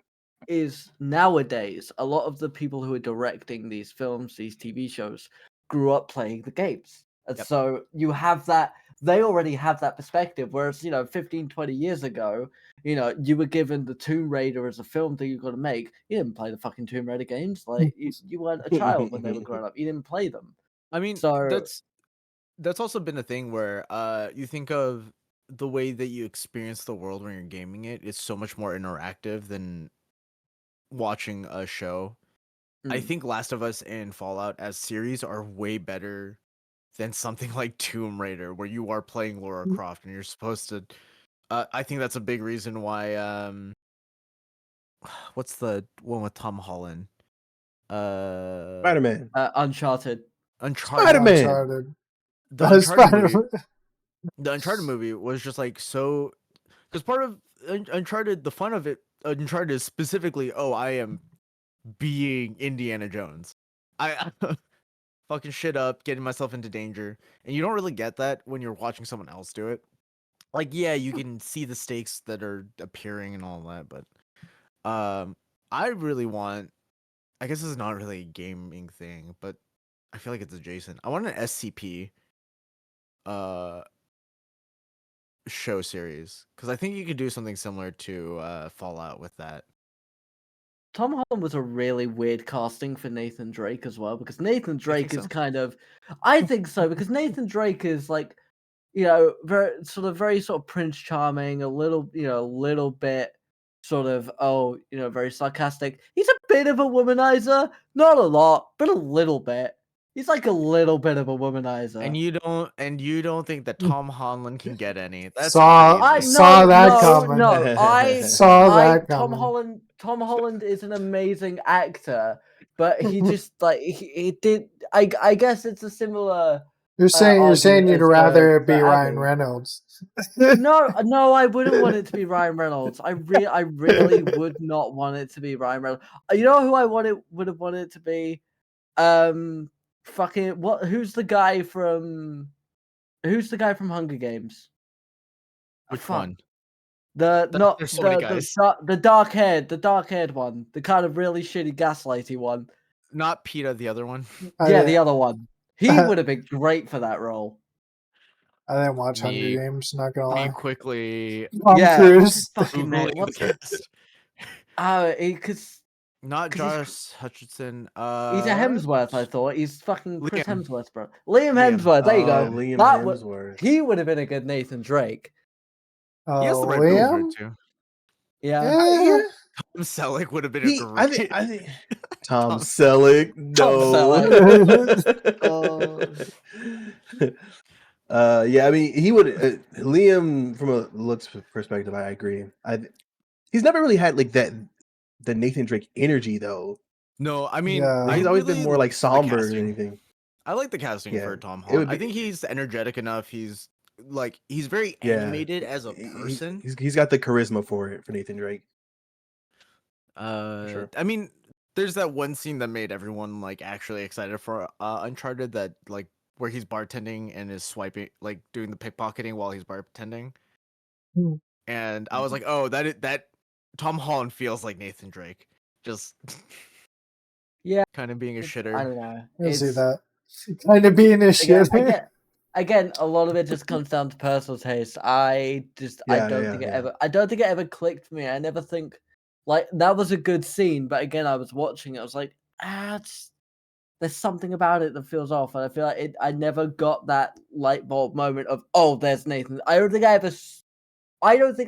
is nowadays a lot of the people who are directing these films, these TV shows, grew up playing the games. And Yep. so you have that, they already have that perspective. Whereas, 15, 20 years ago, you were given the Tomb Raider as a film that you've got to make. You didn't play the fucking Tomb Raider games. Like, you weren't a child when they were growing up. You didn't play them. I mean, So, that's also been a thing where you think of the way that you experience the world when you're gaming it is so much more interactive than watching a show. I think Last of Us and Fallout as series are way better than something like Tomb Raider, where you are playing Lara Croft and you're supposed to. I think that's a big reason why what's the one with Tom Holland? Spider-Man. Uncharted. Uncharted. Spider-Man. Uncharted. The Uncharted movie. Spider-Man. The Uncharted movie was just like so, because part of Uncharted, the fun of it, Uncharted is specifically, oh, I am being Indiana Jones. I fucking shit up, getting myself into danger, and you don't really get that when you're watching someone else do it. Like, yeah, you can see the stakes that are appearing and all that, but I really want. I guess this is not really a gaming thing, but I feel like it's adjacent. I want an SCP uh show series because I think you could do something similar to Fallout with that. Tom Holland was a really weird casting for Nathan Drake as well, because Nathan Drake is so? kind of, I think so, because Nathan Drake is like, very sort of Prince Charming, a little bit sort of, very sarcastic. He's a bit of a womanizer, not a lot, but a little bit. He's like a little bit of a womanizer. And you don't think that Tom Holland can get any? That's Saw crazy. that coming. Saw that Tom coming. Holland is an amazing actor, but he just like he did. I guess it's a similar. You're saying you'd rather it be Abby. Ryan Reynolds. No, I wouldn't want it to be Ryan Reynolds. I really would not want it to be Ryan Reynolds. You know who I would have wanted it to be? Fucking what? Who's the guy from Hunger Games? Which one? The There's so many guys. the dark haired one, the kind of really shitty gaslighty one. Not PETA, the other one. Yeah, the other one. He would have been great for that role. I didn't watch Hunger Games. Not gonna lie. Quickly. Tom Cruise. Fucking name. What's the cast? Because not Josh Hutcherson. He's a Hemsworth. I thought he's fucking Chris Hemsworth, bro. Liam Liam. Hemsworth. There you go. Liam Hemsworth. He would have been a good Nathan Drake. He has the right moves for it too. Yeah. Tom Selleck would have been a great. I think Tom Selleck. No. Yeah, I mean, he would. Liam, from a looks perspective, I agree. He's never really had like the Nathan Drake energy, though. No, I mean, he's always been more like somber than anything. I like the casting for Tom Holland. I think he's energetic enough. He's very animated as a person. He's got the charisma for it for Nathan Drake. Sure. I mean, there's that one scene that made everyone like actually excited for Uncharted, that like where he's bartending and is swiping, like doing the pickpocketing while he's bartending. And I was like, oh, that Tom Holland feels like Nathan Drake, just kind of being a shitter. I don't know. I see that. Kind of being a shitter. Again, a lot of it just comes down to personal taste. I don't think it ever clicked for me. I never think like that was a good scene, but again, I was watching it. I was like, there's something about it that feels off, and I feel like I never got that light bulb moment of, oh, there's Nathan. I don't think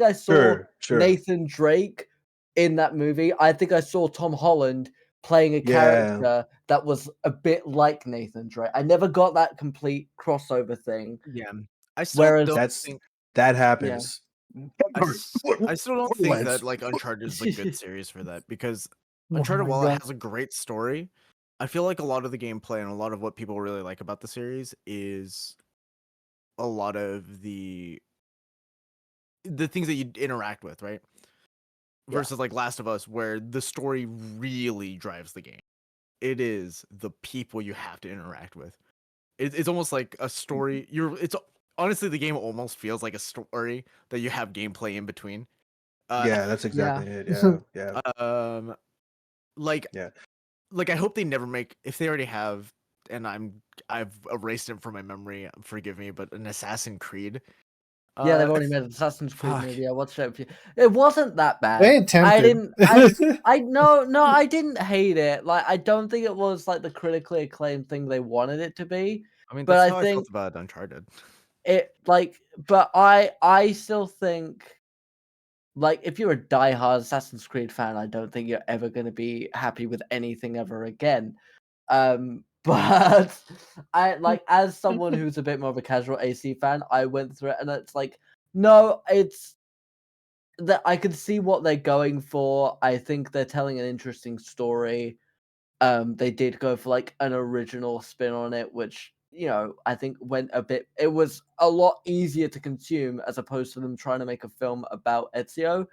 I saw Nathan Drake in that movie. I think I saw Tom Holland playing a character that was a bit like Nathan Drake. I never got that complete crossover thing. Yeah, I still don't think that happens. I still don't think that like Uncharted is a good series for that, because Uncharted, while it has a great story, I feel like a lot of the gameplay and a lot of what people really like about the series is a lot of the things that you interact with, right? Versus like Last of Us, where the story really drives the game. It is the people you have to interact with. It's almost like a story. Honestly, the game almost feels like a story that you have gameplay in between. That's exactly it. Yeah. Like I hope they never make, if they already have, and I've erased it from my memory. Forgive me, but an Assassin's Creed. Yeah, they've already made an Assassin's Creed movie. I watched it. It wasn't that bad. They attempted. I didn't hate it. Like, I don't think it was like the critically acclaimed thing they wanted it to be. I mean, that's how I felt about Uncharted. But I still think, like, if you're a diehard Assassin's Creed fan, I don't think you're ever going to be happy with anything ever again. But I as someone who's a bit more of a casual AC fan, I went through it, and it's like, no, it's that I can see what they're going for. I think they're telling an interesting story. They did go for like an original spin on it, which I think went a bit. It was a lot easier to consume as opposed to them trying to make a film about Ezio.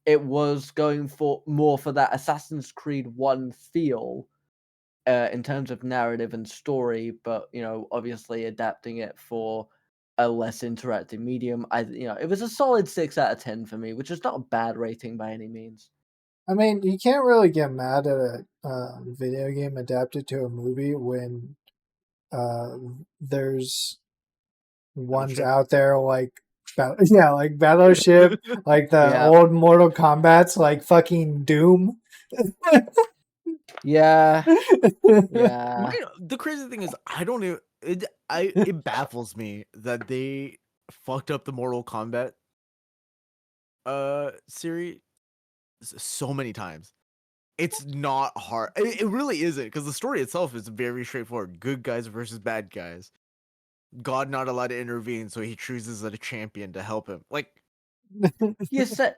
It was going for more for that Assassin's Creed 1 feel in terms of narrative and story, but obviously adapting it for a less interactive medium. It was a solid 6 out of 10 for me, which is not a bad rating by any means. I mean, you can't really get mad at a video game adapted to a movie when there's ones out there like like Battleship, like the old Mortal Kombat's, like fucking Doom. Yeah. The crazy thing is, I don't even. It baffles me that they fucked up the Mortal Kombat series so many times. It's not hard. It really isn't, because the story itself is very straightforward. Good guys versus bad guys. God not allowed to intervene, so he chooses a champion to help him. Like, you say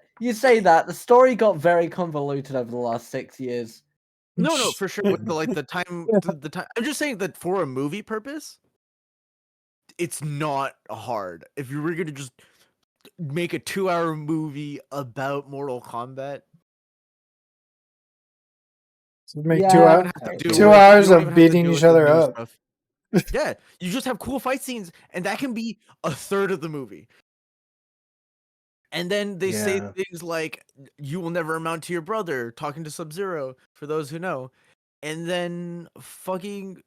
that the story got very convoluted over the last 6 years. No, for sure. With the time. I'm just saying that for a movie purpose, it's not hard. If you were gonna just make a 2-hour movie about Mortal Kombat, so make 2 hours of beating each other up. Stuff. Yeah, you just have cool fight scenes, and that can be a third of the movie. And then they say things like, "You will never amount to your brother," talking to Sub-Zero, for those who know. And then fucking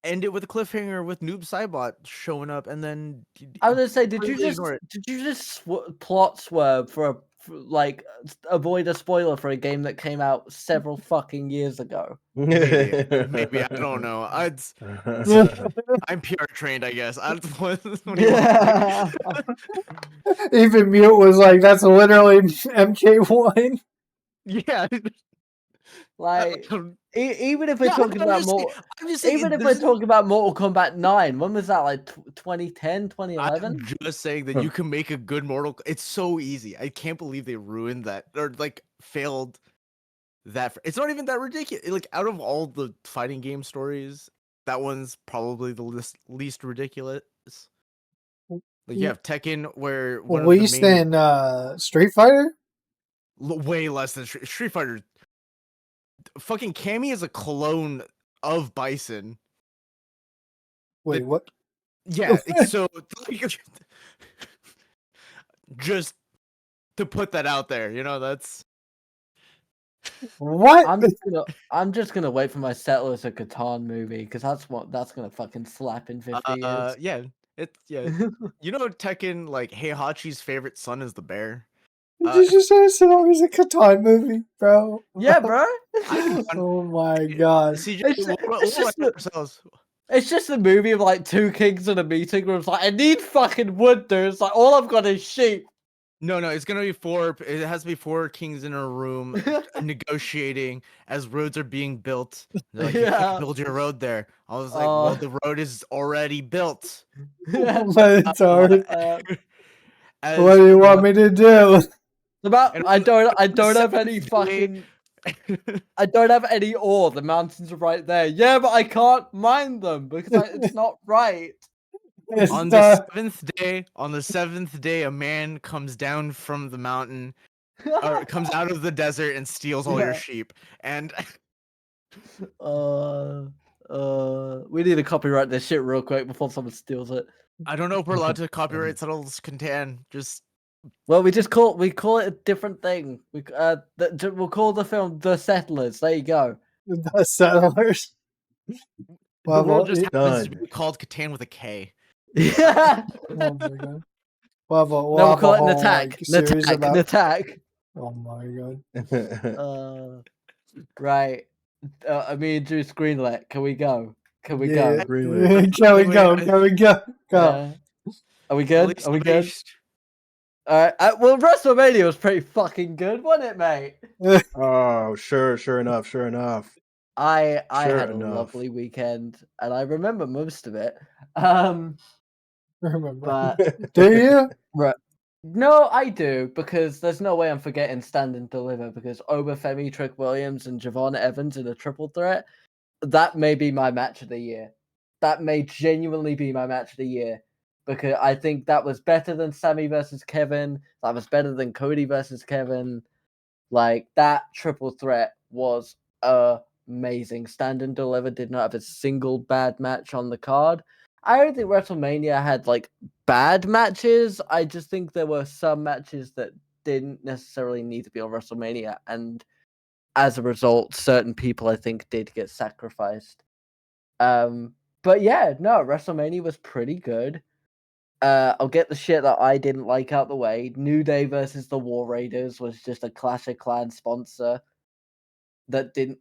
end it with a cliffhanger with Noob Saibot showing up, and then I was gonna say, did you just plot swerve for avoid a spoiler for a game that came out several fucking years ago? Maybe I don't know. I'm PR trained, I guess. Even Mute was like, "That's literally MK1." Yeah. Like, even if we're talking about talking about Mortal Kombat 9, when was that? Like 2010, 2011? I'm just saying that you can make a good Mortal. It's so easy. I can't believe they ruined that, or like failed that. It's not even that ridiculous. Like, out of all the fighting game stories, that one's probably the least ridiculous. Like, you have Tekken, where least than Street Fighter. Way less than Street Fighter. Fucking Cammy is a clone of Bison. Wait, what? Yeah, it's so just to put that out there, that's what. I'm just gonna wait for my Settlers of Catan movie, because that's gonna fucking slap in 50 years. Yeah, Tekken, like, Heihachi's favorite son is the bear. Did you say Settlers of Catan movie, bro? Yeah, bro. Oh my god. It's just a movie of like two kings in a meeting where it's like, I need fucking wood, dude. It's like, all I've got is sheep. No, it's gonna be it has to be 4 kings in a room negotiating as roads are being built. They're like, you can't build your road there. I was like, well, the road is already built. But it's hard. What do you want me to do? I don't have any fucking I don't have any ore. The mountains are right there. Yeah, but I can't mine them because it's not right. On the seventh day, a man comes down from the mountain, or comes out of the desert and steals all your sheep. And we need to copyright this shit real quick before someone steals it. I don't know if we're allowed to copyright Settlers Catan. Well, we call it a different thing. We'll call the film The Settlers. There you go. The Settlers. The world just happens to be called Catan with a K. Yeah. Oh my god. We'll call it an attack. An attack. Oh my god. Right. Me and Juice greenlit. Can we go? Can we go? Greenlit. Can we go? Can we go? Go. Are we good? Are we good? Alright. Well, WrestleMania was pretty fucking good, wasn't it, mate? Oh, sure enough. I had a lovely weekend, and I remember most of it. Remember? But do you? Right. No, I do, because there's no way I'm forgetting Stand and Deliver, because Obafemi, Trick Williams, and Javon Evans in a triple threat, that may be my match of the year. That may genuinely be my match of the year, because I think that was better than Sammy versus Kevin. That was better than Cody versus Kevin. Like, that triple threat was amazing. Stand and Deliver did not have a single bad match on the card. I don't think WrestleMania had like bad matches. I just think there were some matches that didn't necessarily need to be on WrestleMania, and as a result, certain people I think did get sacrificed. But yeah, no, WrestleMania was pretty good. I'll get the shit that I didn't like out the way. New Day versus the War Raiders was just a Clash of Clans sponsor that it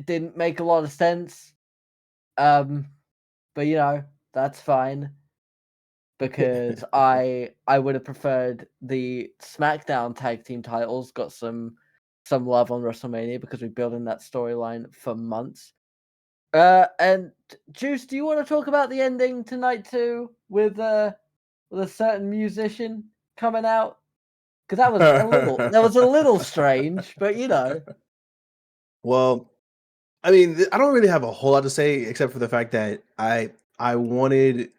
didn't make a lot of sense. But you know, that's fine, because I would have preferred the SmackDown tag team titles got some love on WrestleMania, because we're building that storyline for months. And Juice, do you want to talk about the ending tonight too, with a certain musician coming out? Because that was a little strange, but you know. Well, I mean, I don't really have a whole lot to say except for the fact that I wanted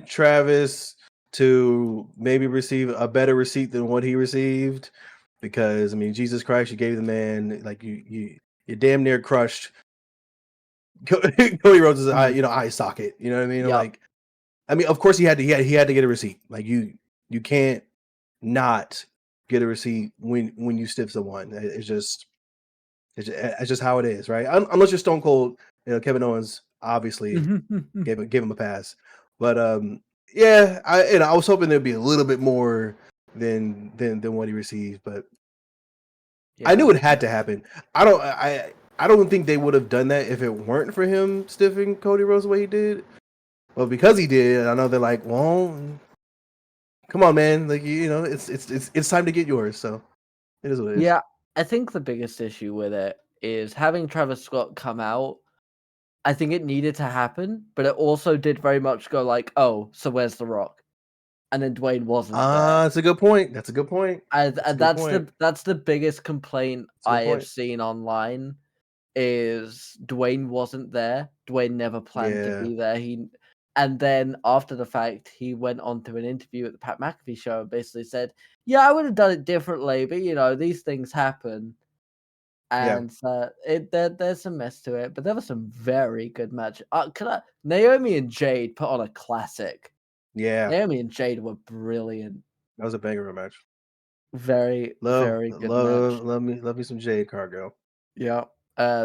Travis to maybe receive a better receipt than what he received, because I mean, Jesus Christ, you gave the man, like, you damn near crushed Cody Rhodes' eye socket. You know what I mean? Yep. Like, I mean, of course he had to get a receipt. Like, you can't not get a receipt when you stiff someone. It's just how it is, right? Unless you're Stone Cold, Kevin Owens obviously gave him a pass. But yeah, I was hoping there'd be a little bit more than what he received, but Yeah. I knew it had to happen. I don't think they would have done that if it weren't for him stiffing Cody Rhodes the way he did. But because he did, I know they're like, well, come on, man, like, it's time to get yours. So it is what it is. Yeah, I think the biggest issue with it is having Travis Scott come out. I think it needed to happen, but it also did very much go like, oh, so where's The Rock? And then Dwayne wasn't there. That's a good point. That's a good point. And that's the biggest complaint I have seen online, is Dwayne wasn't there. Dwayne never planned to be there. And then after the fact, he went on to an interview at the Pat McAfee show and basically said, yeah, I would have done it differently, but these things happen. And there's some mess to it, but there was some very good matches. Naomi and Jade put on a classic. Yeah, Naomi and Jade were brilliant. that was a banger of a match. Very good match. Love me some Jade Cargo. Yeah.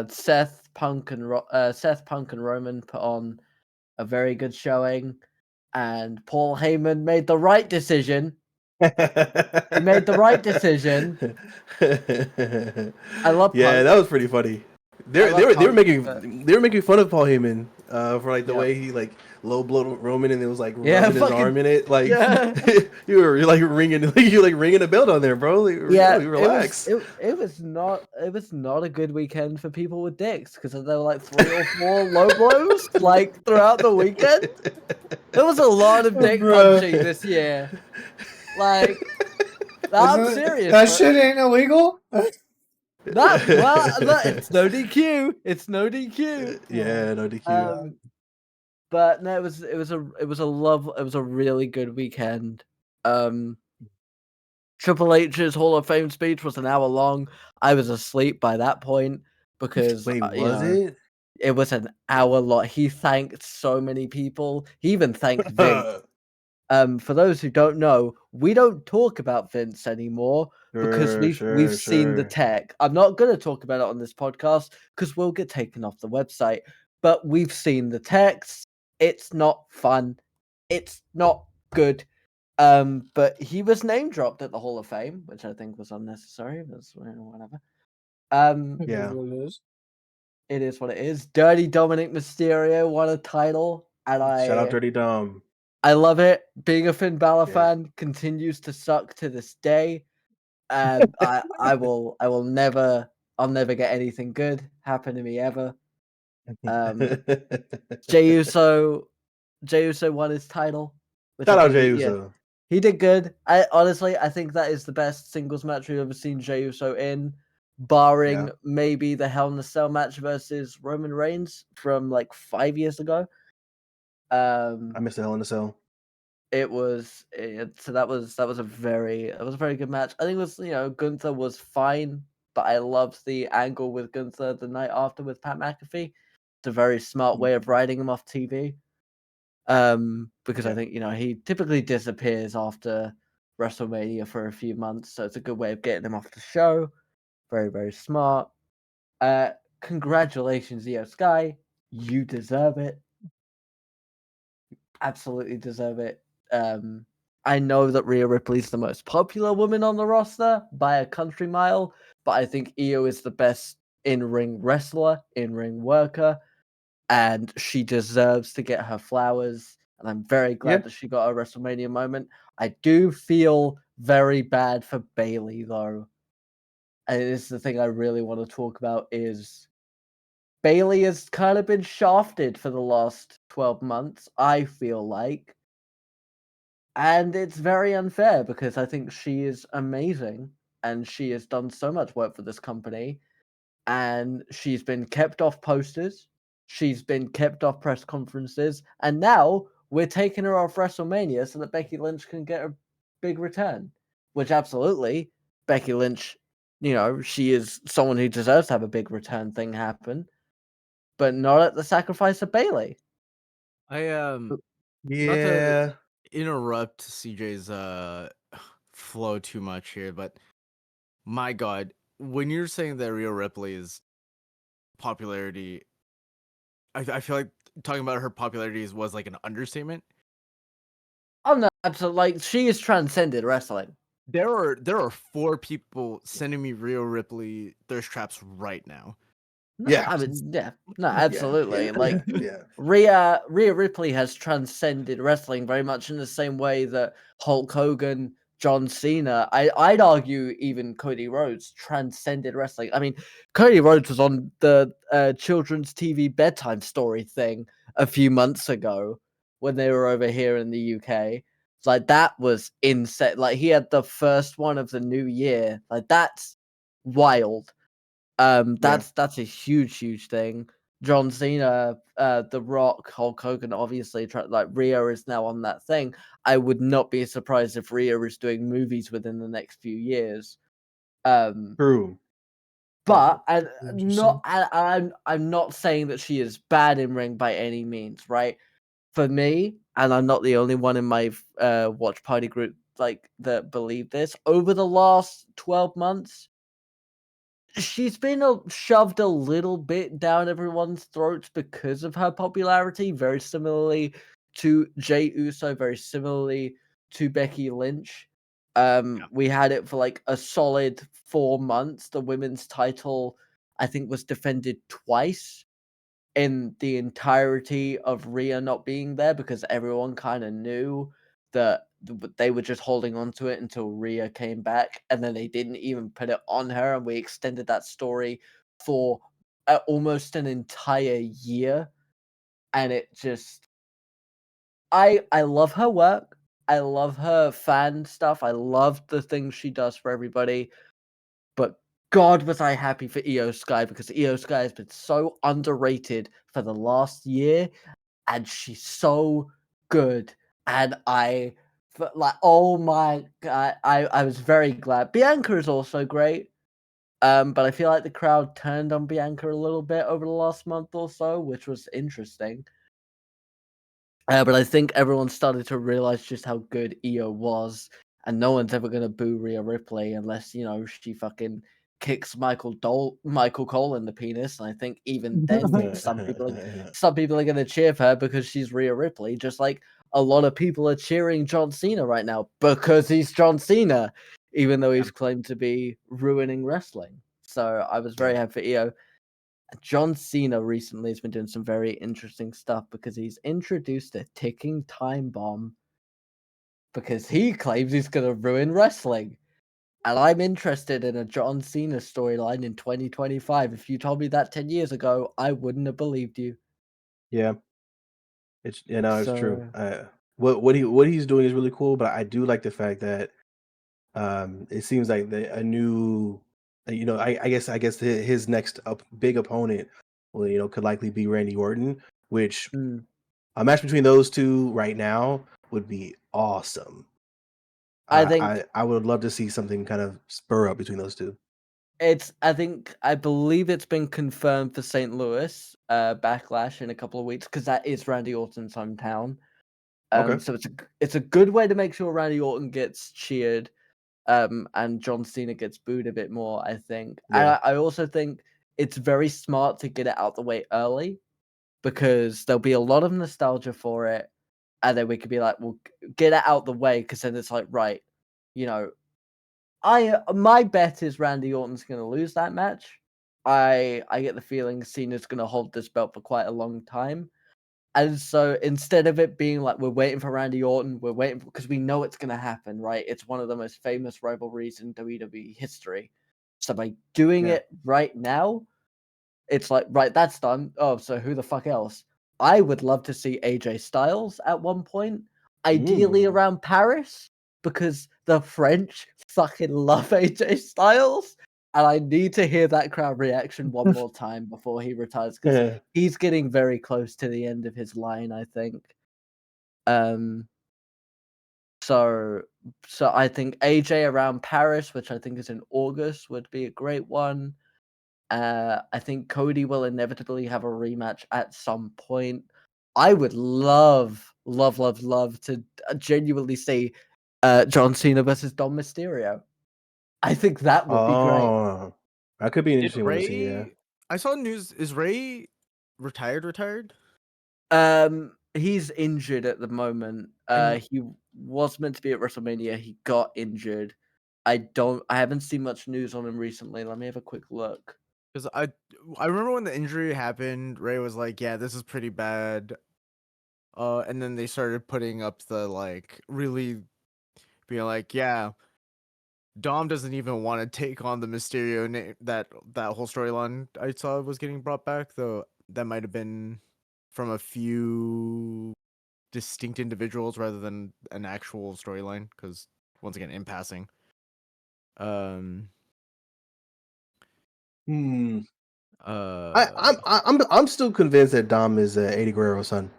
Seth Punk and Roman put on a very good showing, and Paul Heyman made the right decision. He made the right decision. I love Punk. Yeah, that was pretty funny. They were making fun of Paul Heyman for like the way he like low blowed Roman and it was like rubbing his arm in it. Like you're like ringing a bell down there, bro. Like, really, relax. It was not a good weekend for people with dicks, because there were like 3 or 4 low blows like throughout the weekend. There was a lot of dick punching this year. Like, I'm serious. That shit ain't illegal. It's no DQ. It's no DQ. Yeah, no DQ. But no, it was a really good weekend. Triple H's Hall of Fame speech was an hour long. I was asleep by that point because wait, was it? It was an hour long. He thanked so many people. He even thanked Vince. For those who don't know, we don't talk about Vince anymore because we've seen the tech. I'm not going to talk about it on this podcast because we'll get taken off the website. But we've seen the text. It's not fun. It's not good. But he was name dropped at the Hall of Fame, which I think was unnecessary. But whatever. Yeah, it is what it is. Dirty Dominic Mysterio won a title, and shout out Dirty Dom. I love it. Being a Finn Balor fan continues to suck to this day. I'll never get anything good happen to me ever. Jey Uso won his title. Shout out Jey Uso. He did good. I think that is the best singles match we've ever seen Jey Uso in, barring maybe the Hell in a Cell match versus Roman Reigns from like 5 years ago. I missed the Hell in a Cell. So that was a very good match. I think it was, Gunther was fine, but I loved the angle with Gunther the night after with Pat McAfee. It's a very smart way of writing him off TV. Because I think, he typically disappears after WrestleMania for a few months, so it's a good way of getting him off the show. Very, very smart. Congratulations, Io Sky. You deserve it. Absolutely deserve it. I know that Rhea Ripley's the most popular woman on the roster by a country mile, but I think Io is the best in-ring wrestler, in-ring worker, and she deserves to get her flowers. And I'm very glad that she got a WrestleMania moment. I do feel very bad for Bayley, though. And this is the thing I really want to talk about is Bayley has kind of been shafted for the last 12 months, I feel like. And it's very unfair because I think she is amazing and she has done so much work for this company. And she's been kept off posters. She's been kept off press conferences. And now we're taking her off WrestleMania so that Becky Lynch can get a big return. Which absolutely, Becky Lynch, she is someone who deserves to have a big return thing happen. But not at the sacrifice of Bayley. Not to interrupt CJ's flow too much here, but my God, when you're saying that Rhea Ripley's popularity, I feel like talking about her popularity was like an understatement. Oh no, absolutely! Like she has transcended wrestling. There are 4 people sending me Rhea Ripley thirst traps right now. No, I mean, no, absolutely. Like, Yeah. Rhea Ripley has transcended wrestling very much in the same way that Hulk Hogan, John Cena, I'd argue even Cody Rhodes transcended wrestling. I mean, Cody Rhodes was on the children's TV bedtime story thing a few months ago when they were over here in the UK. It's like that was insane. Like he had the first one of the new year. Like that's wild. That's a huge thing. John Cena, The Rock, Hulk Hogan, obviously, like Rhea is now on that thing. I would not be surprised if Rhea is doing movies within the next few years. True. But I'm not saying that she is bad in ring by any means, right? For me, and I'm not the only one in my watch party group like that believe this. Over the last 12 months, she's been shoved a little bit down everyone's throats because of her popularity, very similarly to Jey Uso, very similarly to Becky Lynch. We had it for like a solid 4 months. The women's title, I think, was defended twice in the entirety of Rhea not being there because everyone kind of knew that they were just holding on to it until Rhea came back, and then they didn't even put it on her, and we extended that story for almost an entire year, and it just I love her work. I love her fan stuff. I love the things she does for everybody. But God, was I happy for Io Sky because Io Sky has been so underrated for the last year, and she's so good. And oh my God, I was very glad. Bianca is also great. But I feel like the crowd turned on Bianca a little bit over the last month or so, which was interesting. But I think everyone started to realize just how good Io was, and no one's ever gonna boo Rhea Ripley unless she fucking kicks Michael Cole in the penis. And I think even then, some people are gonna cheer for her because she's Rhea Ripley, just like a lot of people are cheering John Cena right now because he's John Cena, even though he's claimed to be ruining wrestling. So I was very happy for Io. John Cena recently has been doing some very interesting stuff because he's introduced a ticking time bomb because he claims he's going to ruin wrestling. And I'm interested in a John Cena storyline in 2025. If you told me that 10 years ago, I wouldn't have believed you. Yeah. It's true. what he's doing is really cool, but I do like the fact that it seems like a new, I guess his next big opponent, well, could likely be Randy Orton, which a match between those two right now would be awesome. I would love to see something kind of spur up between those two. I believe it's been confirmed for St. Louis Backlash in a couple of weeks because that is Randy Orton's hometown. Okay. So it's a good way to make sure Randy Orton gets cheered, and John Cena gets booed a bit more. I think. Yeah. I also think it's very smart to get it out the way early because there'll be a lot of nostalgia for it, and then we could be like, "Well, get it out the way," because then it's like, right, you know, my bet is Randy Orton's going to lose that match. I get the feeling Cena's going to hold this belt for quite a long time. And so instead of it being like we're waiting for Randy Orton, we're waiting because we know it's going to happen, right? It's one of the most famous rivalries in WWE history. So by doing Yeah. it right now, it's like, right, that's done. Oh, so who the fuck else? I would love to see AJ Styles at one point, ideally around Paris, because the French fucking love AJ Styles. And I need to hear that crowd reaction one more time before he retires, because he's getting very close to the end of his line, I think. So I think AJ around Paris, which I think is in August, would be a great one. I think Cody will inevitably have a rematch at some point. I would love to genuinely see John Cena versus Dom Mysterio. I think that would be great. Oh, that could be an interesting one to see. Yeah. I saw news. Is Ray retired? He's injured at the moment. He was meant to be at WrestleMania. He got injured. I haven't seen much news on him recently. Let me have a quick look. Because I remember when the injury happened, Ray was like, "Yeah, this is pretty bad." And then they started putting up the really being like, "Yeah, Dom doesn't even want to take on the Mysterio name." That whole storyline I saw was getting brought back, though that might have been from a few distinct individuals rather than an actual storyline. Because once again, in passing. I'm still convinced that Dom is Eddie Guerrero's son.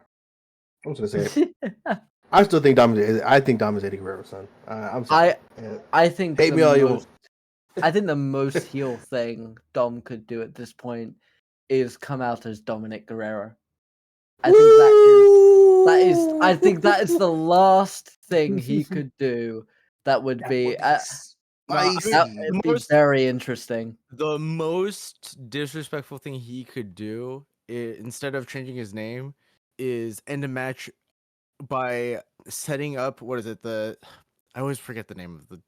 I'm just gonna say it. I still think Dom is Eddie Guerrero's son. I'm sorry. I think hate me all you want. I think the most heel thing Dom could do at this point is come out as Dominic Guerrero. I think that is the last thing he could do. That would be very interesting. The most disrespectful thing he could do, instead of changing his name, is end a match by setting up, what is it? I always forget the name of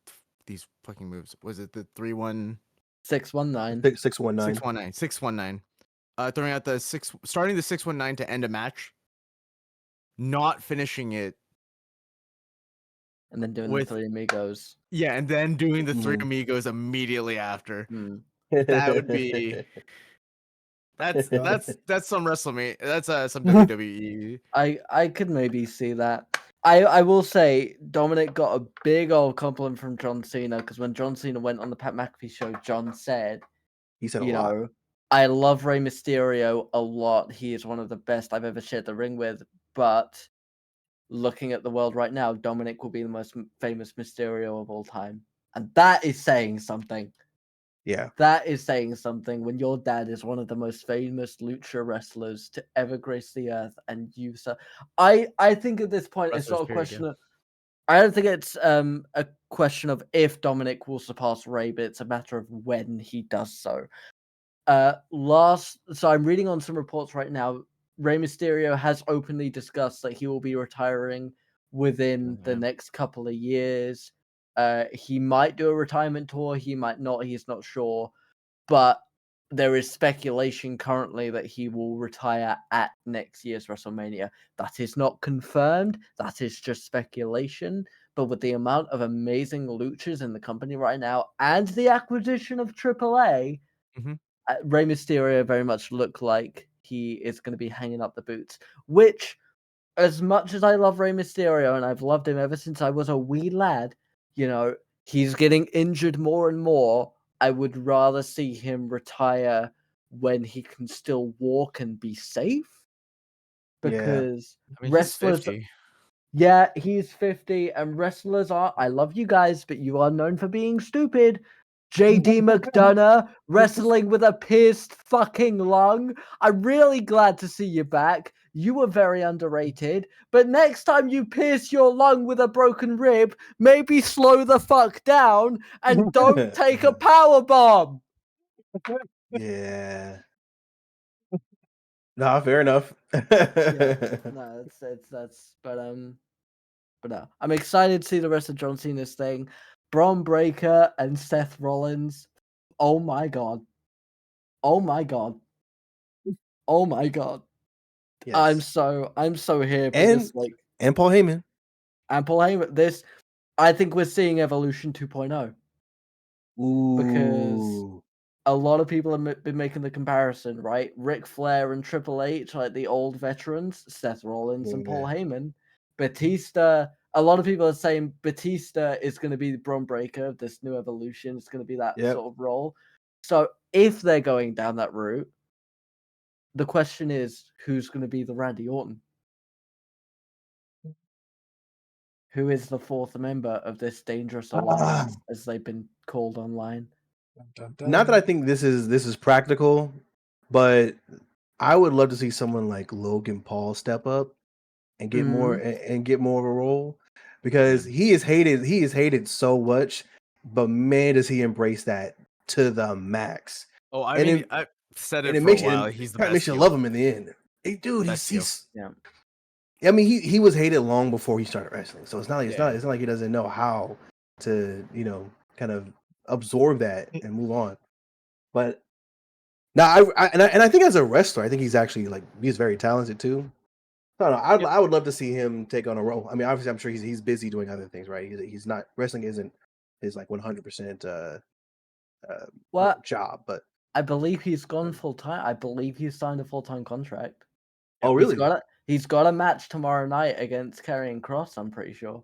these fucking moves. Was it the 3-1 619 619 619? Throwing out starting the 619 to end a match, not finishing it, and then doing the Three Amigos. Yeah, and then doing the Three Amigos immediately after. That would be that's some WrestleMania. That's some WWE. I could maybe see that. I will say Dominic got a big old compliment from John Cena, because when John Cena went on the Pat McAfee show, John said, he said a lot. I love Rey Mysterio a lot. He is one of the best I've ever shared the ring with. But looking at the world right now, Dominic will be the most famous Mysterio of all time. And that is saying something. Yeah. That is saying something when your dad is one of the most famous lucha wrestlers to ever grace the earth, and you sir. I think at this point it's not a question of I don't think it's a question of if Dominic will surpass Rey, but it's a matter of when he does so. So I'm reading on some reports right now. Rey Mysterio has openly discussed that he will be retiring within the next couple of years. He might do a retirement tour, he might not, he's not sure. But there is speculation currently that he will retire at next year's WrestleMania. That is not confirmed, that is just speculation. But with the amount of amazing luchas in the company right now and the acquisition of AAA, Rey Mysterio very much look like he is going to be hanging up the boots, which as much as I love Rey Mysterio, and I've loved him ever since I was a wee lad, you know, he's getting injured more and more. I would rather see him retire when he can still walk and be safe. Because wrestlers, he's 50. yeah, he's 50, and wrestlers are, I love you guys, but you are known for being stupid. JD McDonough wrestling with a pierced fucking lung. I'm really glad to see you back. You were very underrated. But next time you pierce your lung with a broken rib, maybe slow the fuck down and don't take a power bomb. Yeah. Nah, fair enough. Yeah, no, but no, I'm excited to see the rest of John Cena's thing. Braun Breaker and Seth Rollins. Oh my god. Oh my god. Oh my god. Yes. I'm so here for and this, like, and Paul Heyman. and Paul Heyman. This, I think we're seeing Evolution 2.0 because Ooh. a lot of people have been making the comparison, right? Ric Flair and Triple H, like the old veterans, Seth Rollins and Paul Heyman. Batista, a lot of people are saying Batista is going to be the Braun Breaker of this new Evolution. It's going to be that sort of role. So if they're going down that route, the question is, who's going to be the Randy Orton? Who is the fourth member of this dangerous alliance, as they've been called online? Not that I think this is practical, but I would love to see someone like Logan Paul step up and get more and get more of a role, because he is hated so much, but man, does he embrace that to the max. Oh, I mean, I said it for a while. He's the best. Makes you love him in the end. Hey, dude, he's yeah. I mean, he was hated long before he started wrestling, so it's not like it's not like he doesn't know how to, you know, kind of absorb that and move on. But now, I think as a wrestler, I think he's actually like he's very talented too. I don't know. I would love to see him take on a role. I mean, obviously, I'm sure he's busy doing other things, right? He's not wrestling isn't his like 100% job, but I believe he's gone full time. I believe he's signed a full-time contract. Oh, really? He's got a match tomorrow night against Karrion Kross, I'm pretty sure.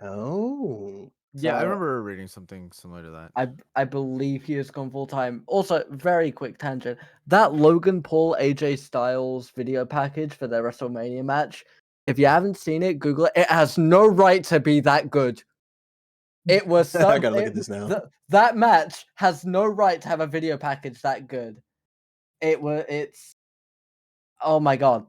Oh. Yeah, I remember reading something similar to that. I believe he has gone full time. Also, very quick tangent. That Logan Paul AJ Styles video package for their WrestleMania match, if you haven't seen it, Google it. It has no right to be that good. It was I gotta look at this now. That match has no right to have a video package that good. It's oh my god,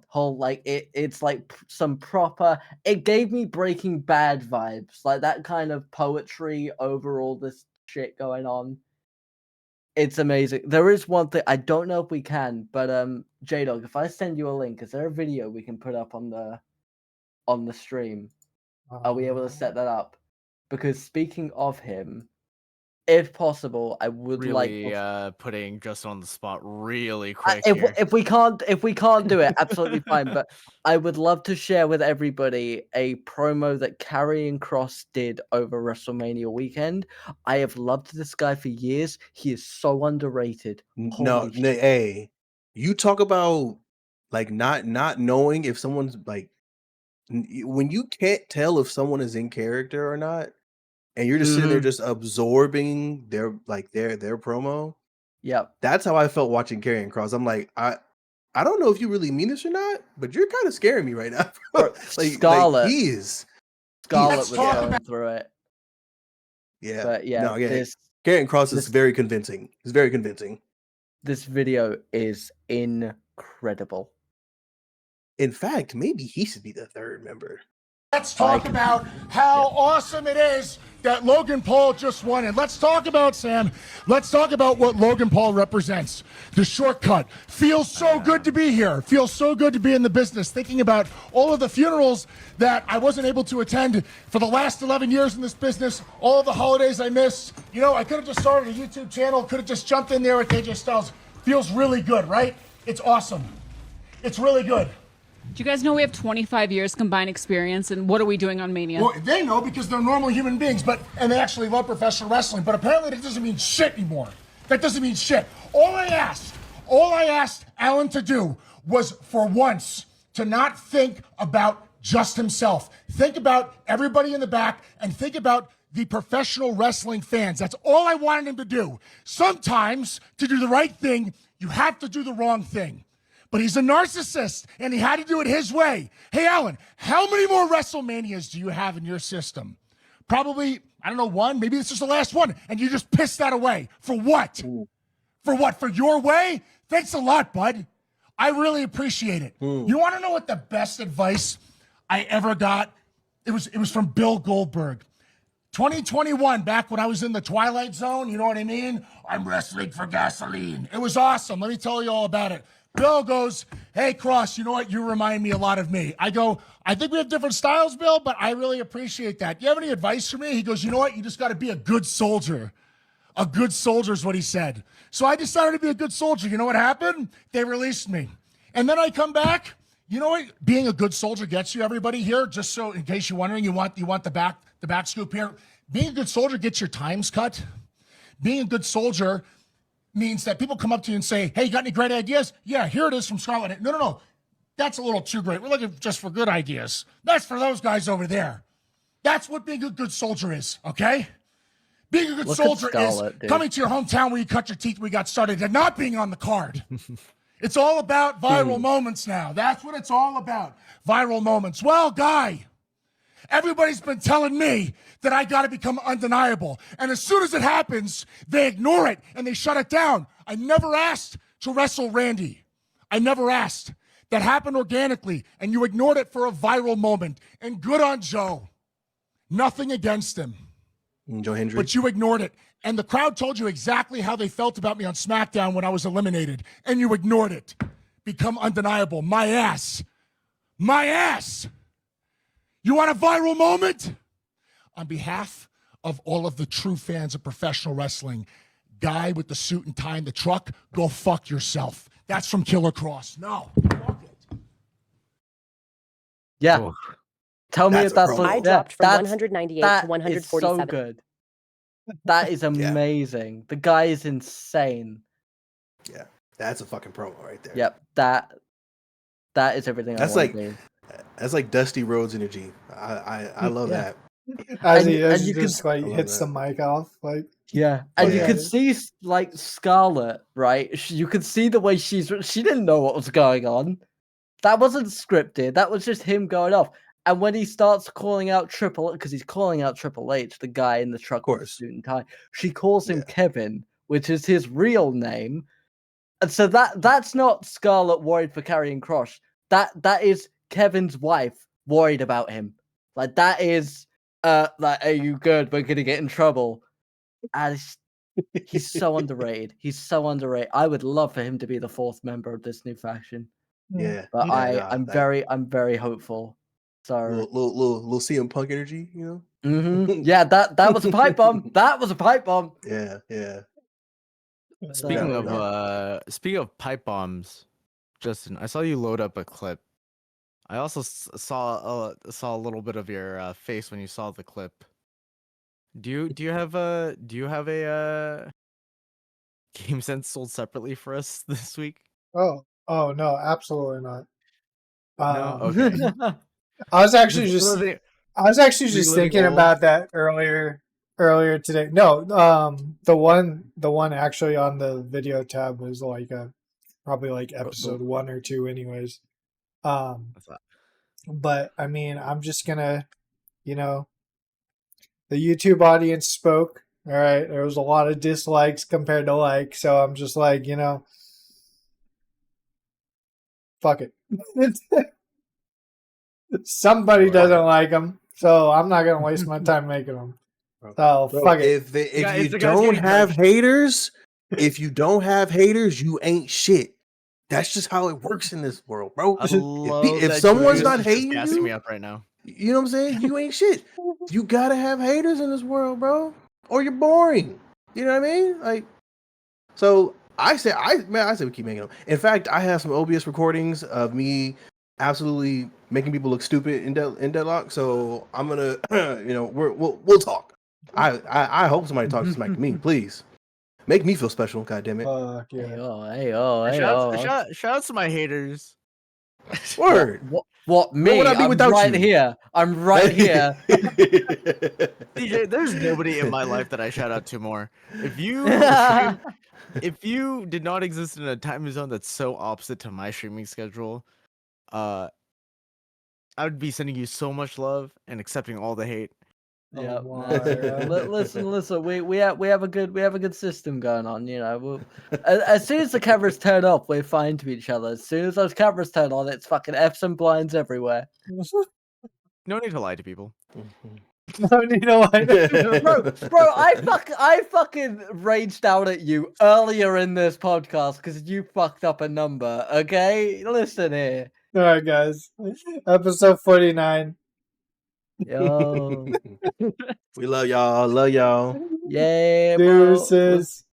it's like some proper. It gave me Breaking Bad vibes, like that kind of poetry over all this shit going on. It's amazing. There is one thing I don't know if we can, but J-Dog, if I send you a link, is there a video we can put up on the stream? Are we able to set that up? Because speaking of him, if possible, I would really like putting Justin on the spot really quick. If we can't do it, absolutely fine. But I would love to share with everybody a promo that Karrion Kross did over WrestleMania weekend. I have loved this guy for years. He is so underrated. No, hey, you talk about like not knowing if someone's like when you can't tell if someone is in character or not, and you're just sitting there just absorbing their promo. Yep. That's how I felt watching Karrion Kross. I'm like, I don't know if you really mean this or not, but you're kind of scaring me right now. Scarlett. Like, he is. Scarlett was going through it. Yeah. But yeah, no, yeah. Karrion Kross is very convincing. He's very convincing. This video is incredible. In fact, maybe he should be the third member. Let's talk about how awesome it is that Logan Paul just won. And let's talk about, Sam, let's talk about what Logan Paul represents. The shortcut. Feels so good to be here. Feels so good to be in the business. Thinking about all of the funerals that I wasn't able to attend for the last 11 years in this business. All of the holidays I missed. You know, I could have just started a YouTube channel. Could have just jumped in there with AJ Styles. Feels really good, right? It's awesome. It's really good. Do you guys know we have 25 years combined experience, and what are we doing on Mania? Well, they know because they're normal human beings, and they actually love professional wrestling, but apparently that doesn't mean shit anymore. That doesn't mean shit. All I asked Alan to do was for once to not think about just himself. Think about everybody in the back and think about the professional wrestling fans. That's all I wanted him to do. Sometimes, to do the right thing, you have to do the wrong thing. But he's a narcissist, and he had to do it his way. Hey, Alan, how many more WrestleManias do you have in your system? Probably, I don't know, one. Maybe this is the last one, and you just pissed that away. For what? For what? For your way? Thanks a lot, bud. I really appreciate it. You want to know what the best advice I ever got? It was from Bill Goldberg. 2021, back when I was in the Twilight Zone, you know what I mean? I'm wrestling for gasoline. It was awesome. Let me tell you all about it. Bill goes, hey, Cross, you know what? You remind me a lot of me. I go, I think we have different styles, Bill, but I really appreciate that. Do you have any advice for me? He goes, you know what? You just got to be a good soldier. A good soldier is what he said. So I decided to be a good soldier. You know what happened? They released me. And then I come back. You know what being a good soldier gets you, everybody here? Just so in case you're wondering, you want the back scoop here. Being a good soldier gets your times cut. Being a good soldier means that people come up to you and say, hey, you got any great ideas? Yeah, here it is from Scarlet. No. That's a little too great. We're looking just for good ideas. That's for those guys over there. That's what being a good soldier is, okay? Being a good soldier is coming to your hometown where you cut your teeth when you got started and not being on the card. It's all about viral moments now. That's what it's all about. Viral moments. Well, Guy, everybody's been telling me that I got to become undeniable. And as soon as it happens, they ignore it and they shut it down. I never asked to wrestle Randy. I never asked. That happened organically, and you ignored it for a viral moment. And good on Joe. Nothing against him. Joe Hendry. But you ignored it. And the crowd told you exactly how they felt about me on SmackDown when I was eliminated. And you ignored it. Become undeniable. My ass. My ass. You want a viral moment? On behalf of all of the true fans of professional wrestling, Guy with the suit and tie in the truck, go fuck yourself. That's from Killer Cross. No. Fuck it. Yeah. Oh. Tell me if that's I dropped from 198 to 147. So good. That is amazing. The guy is insane. Yeah, that's a fucking promo right there. Yep, that is everything. That's that's like Dusty Rhodes energy. I love that. As he just like hits the mic off, like and you could see like Scarlett, right? You could see the way she didn't know what was going on. That wasn't scripted. That was just him going off. And when he starts calling out because he's calling out Triple H, the guy in the truck with the suit and tie, she calls him Kevin, which is his real name. And so that's not Scarlett worried for carrying Cross. That is Kevin's wife worried about him. Like that is like, are you good? We're gonna get in trouble. And he's so underrated. He's so underrated. I would love for him to be the fourth member of this new faction. Yeah, but I'm very hopeful. So little CM Punk energy, you know. Mm-hmm. Yeah, that was a pipe bomb. That was a pipe bomb. Yeah. Speaking of pipe bombs, Justin, I saw you load up a clip. I also saw a little bit of your face when you saw the clip. Do you have a Game Sense sold separately for us this week? Oh no, absolutely not. No, okay. I was actually just thinking about that earlier today. No, the one actually on the video tab was like probably like episode 1 or 2 anyways. But I mean, I'm just gonna, the YouTube audience spoke. All right, there was a lot of dislikes compared to likes, so I'm just like, fuck it. Somebody doesn't like them, so I'm not gonna waste my time making them. So fuck it. If you don't have haters, you ain't shit. That's just how it works in this world, bro. If someone's not hating you, me up right now. You know what I'm saying? You ain't shit. You gotta have haters in this world, bro, or you're boring. You know what I mean? Like, so I say we keep making them. In fact, I have some OBS recordings of me absolutely making people look stupid in deadlock. So I'm gonna, we'll talk. I hope somebody talks smack to me, please. Make me feel special, goddammit. Hey, Shout out to my haters. Word. What me? Where would I be I'm without right you? here. I'm right here. DJ, there's nobody in my life that I shout out to more. If you did not exist in a time zone that's so opposite to my streaming schedule, I would be sending you so much love and accepting all the hate. Yeah, Omar. listen. We have a good system going on. You know, as soon as the cameras turn off, we're fine to each other. As soon as those cameras turn on, it's fucking F's and blinds everywhere. No need to lie to people. No need to lie. Bro, I fucking raged out at you earlier in this podcast because you fucked up a number. Okay, listen here. All right, guys. Episode 49. Yo, We love y'all. Love y'all. yeah, bro. Deuces.